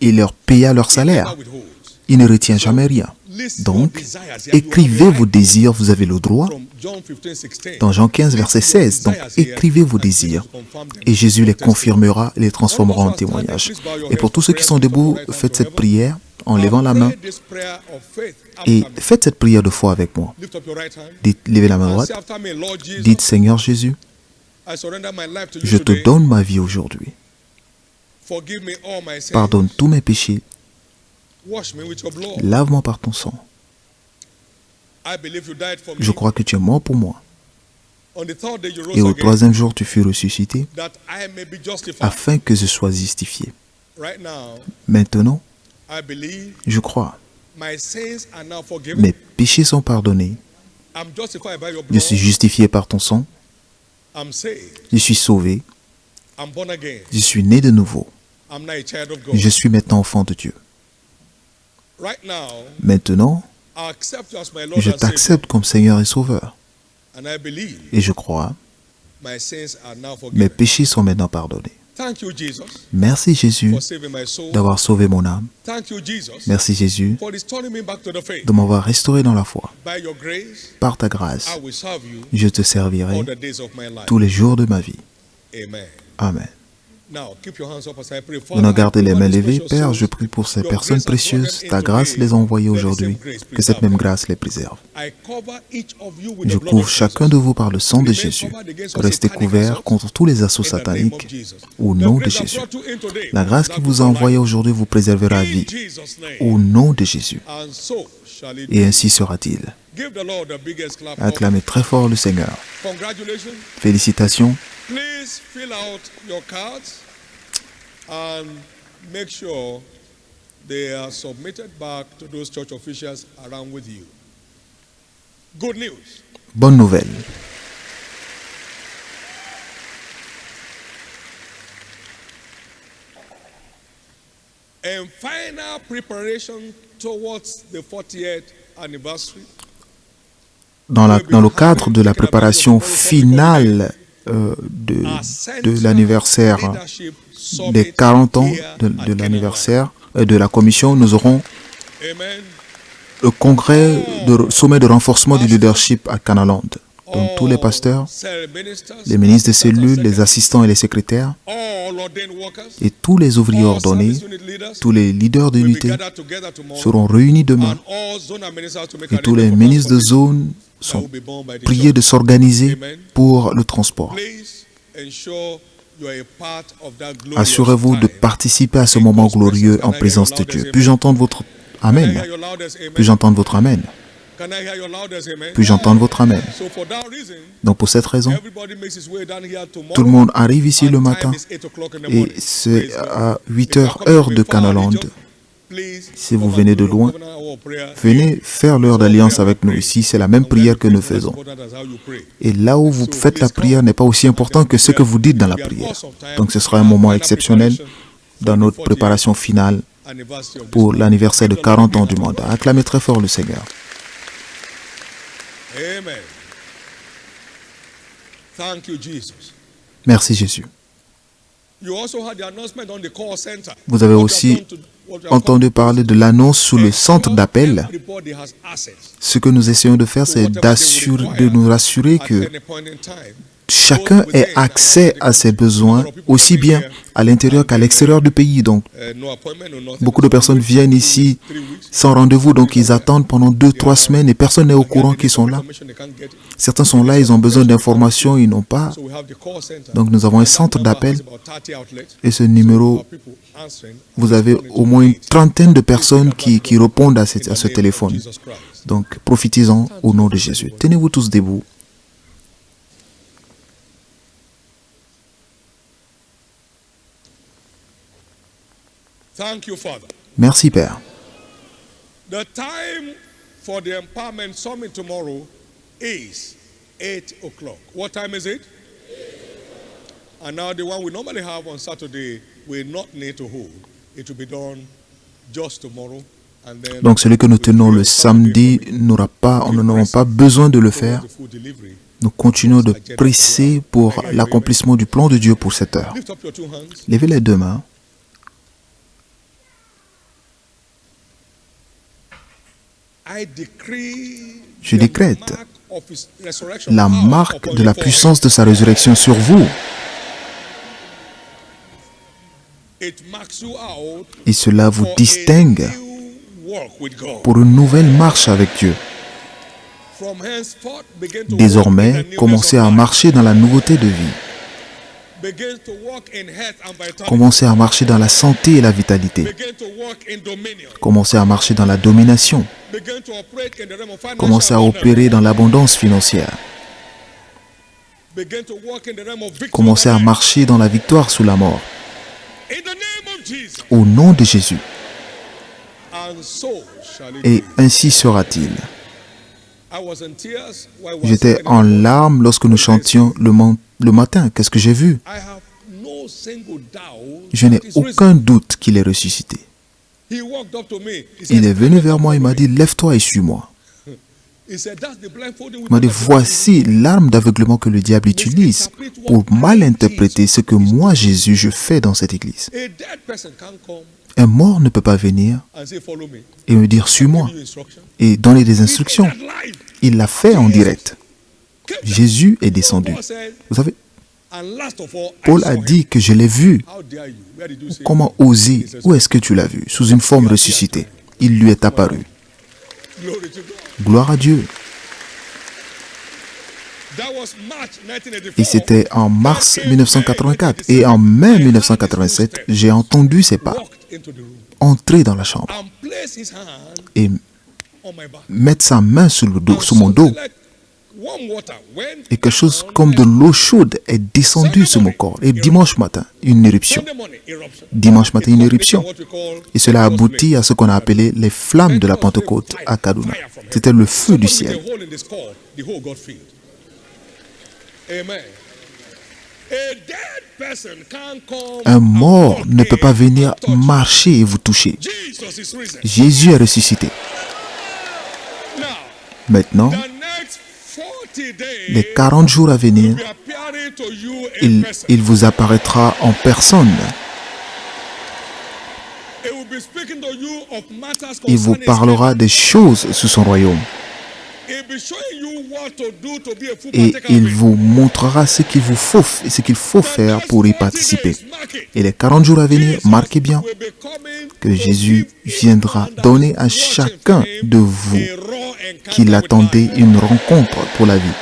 S2: il leur paya leur salaire. Il ne retient jamais rien. Donc, écrivez vos désirs, vous avez le droit. Dans Jean 15, verset 16, donc écrivez vos désirs et Jésus les confirmera et les transformera en témoignage. Et pour tous ceux qui sont debout, faites cette prière en levant la main et faites cette prière de foi avec moi. Dites, levez la main droite, dites Seigneur Jésus, je te donne ma vie aujourd'hui. Pardonne tous mes péchés. Lave-moi par ton sang. Je crois que tu es mort pour moi. Et au troisième jour, tu fus ressuscité afin que je sois justifié. Maintenant, je crois. Mes péchés sont pardonnés. Je suis justifié par ton sang. Je suis sauvé. Je suis né de nouveau. Je suis maintenant enfant de Dieu. Maintenant, je t'accepte comme Seigneur et Sauveur. Et je crois, mes péchés sont maintenant pardonnés. Merci Jésus d'avoir sauvé mon âme. Merci Jésus de m'avoir restauré dans la foi. Par ta grâce, je te servirai tous les jours de ma vie. Amen. Maintenant, gardez les mains levées. Père, je prie pour ces personnes précieuses. Ta grâce les a envoyées aujourd'hui. Que cette même grâce les préserve. Je couvre chacun de vous par le sang de Jésus. Restez couverts contre tous les assauts sataniques au nom de Jésus. La grâce qui vous a envoyé aujourd'hui vous préservera à vie au nom de Jésus. Et ainsi sera-t-il. Acclamez très fort le Seigneur. Félicitations.
S1: Please fill out your cards and make sure they are submitted back to those church officials around with you. Good news.
S2: Bonne nouvelle.
S1: And final preparation towards the 40th anniversary.
S2: Dans le cadre de la préparation finale de l'anniversaire des 40 ans de l'anniversaire de la commission, nous aurons le congrès sommet de renforcement du leadership à Canaland. Donc tous les pasteurs, les ministres de cellules, les assistants et les secrétaires, et tous les ouvriers ordonnés, tous les leaders d'unité seront réunis demain. Et tous les ministres de zone sont priés de s'organiser pour le transport. Assurez-vous de participer à ce moment glorieux en présence de Dieu. Puis-je entendre votre Amen? Puis-je entendre votre Amen? Puis-je entendre votre Amen? Donc pour cette raison, tout le monde arrive ici le matin et c'est à 8h heure de Canaland. Si vous venez de loin, venez faire l'heure d'alliance avec nous ici. C'est la même prière que nous faisons. Et là où vous faites la prière n'est pas aussi important que ce que vous dites dans la prière. Donc ce sera un moment exceptionnel dans notre préparation finale pour l'anniversaire de 40 ans du mandat. Acclamez très fort le Seigneur. Merci Jésus. Vous avez aussi entendu parler de l'annonce sur le centre d'appel. Ce que nous essayons de faire, c'est de nous rassurer que chacun ait accès à ses besoins, aussi bien à l'intérieur qu'à l'extérieur du pays. Donc, beaucoup de personnes viennent ici sans rendez-vous, donc ils attendent pendant 2-3 semaines et personne n'est au courant qu'ils sont là. Certains sont là, ils ont besoin d'informations, ils n'ont pas. Donc, nous avons un centre d'appel et ce numéro, vous avez au moins une trentaine de personnes qui répondent à ce téléphone. Donc, profitez-en au nom de Jésus. Tenez-vous tous debout. Merci, Père.
S1: The time for the empowerment summit tomorrow is 8 o'clock. What time is it? And now the one we normally have on Saturday, we not need to hold. It will be done just tomorrow.
S2: Donc celui que nous tenons le samedi, nous n'aurons pas besoin de le faire. Nous continuons de presser pour l'accomplissement du plan de Dieu pour cette heure. Levez les deux mains. Je décrète la marque de la puissance de sa résurrection sur vous. Et cela vous distingue pour une nouvelle marche avec Dieu. Désormais, commencez à marcher dans la nouveauté de vie. Commencez à marcher dans la santé et la vitalité. Commencez à marcher dans la domination. Commencez à opérer dans l'abondance financière. Commencez à marcher dans la victoire sous la mort. Au nom de Jésus. Et ainsi sera-t-il. J'étais en larmes lorsque nous chantions le matin. Qu'est-ce que j'ai vu? Je n'ai aucun doute qu'il est ressuscité. Il est venu vers moi et m'a dit, lève-toi et suis-moi. Il m'a dit, voici l'arme d'aveuglement que le diable utilise pour mal interpréter ce que moi, Jésus, je fais dans cette église. Un mort ne peut pas venir et me dire, suis-moi, et donner des instructions. Il l'a fait en direct. Jésus est descendu. Vous savez, Paul a dit que je l'ai vu. Comment oser? Où est-ce que tu l'as vu? Sous une forme ressuscitée. Il lui est apparu. Gloire à Dieu. Et c'était en mars 1984. Et en mai 1987, j'ai entendu ses pas entrer dans la chambre et mettre sa main sur mon dos. Et quelque chose comme de l'eau chaude est descendue sur mon corps. Et dimanche matin, une éruption. Dimanche matin, une éruption. Et cela aboutit à ce qu'on a appelé les flammes de la Pentecôte à Kaduna. C'était le feu du ciel. Un mort ne peut pas venir marcher et vous toucher. Jésus est ressuscité. Maintenant, les 40 jours à venir, il vous apparaîtra en personne. Il vous parlera des choses sous son royaume. Et il vous montrera ce qu'il faut faire pour y participer. Et les 40 jours à venir, marquez bien que Jésus viendra donner à chacun de vous qui l'attendait une rencontre pour la vie.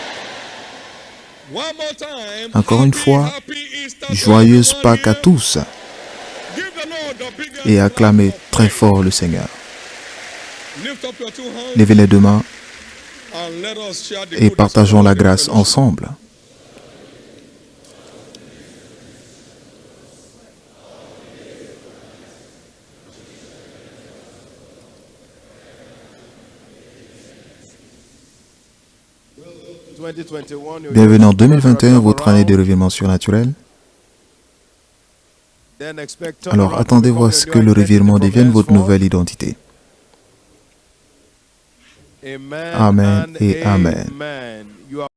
S2: Encore une fois, joyeuse Pâques à tous et acclamez très fort le Seigneur. Levez les deux mains et partageons la grâce ensemble. Bienvenue en 2021, votre année de revirement surnaturel. Alors attendez-vous à ce que le revirement devienne votre nouvelle identité. Amen et Amen.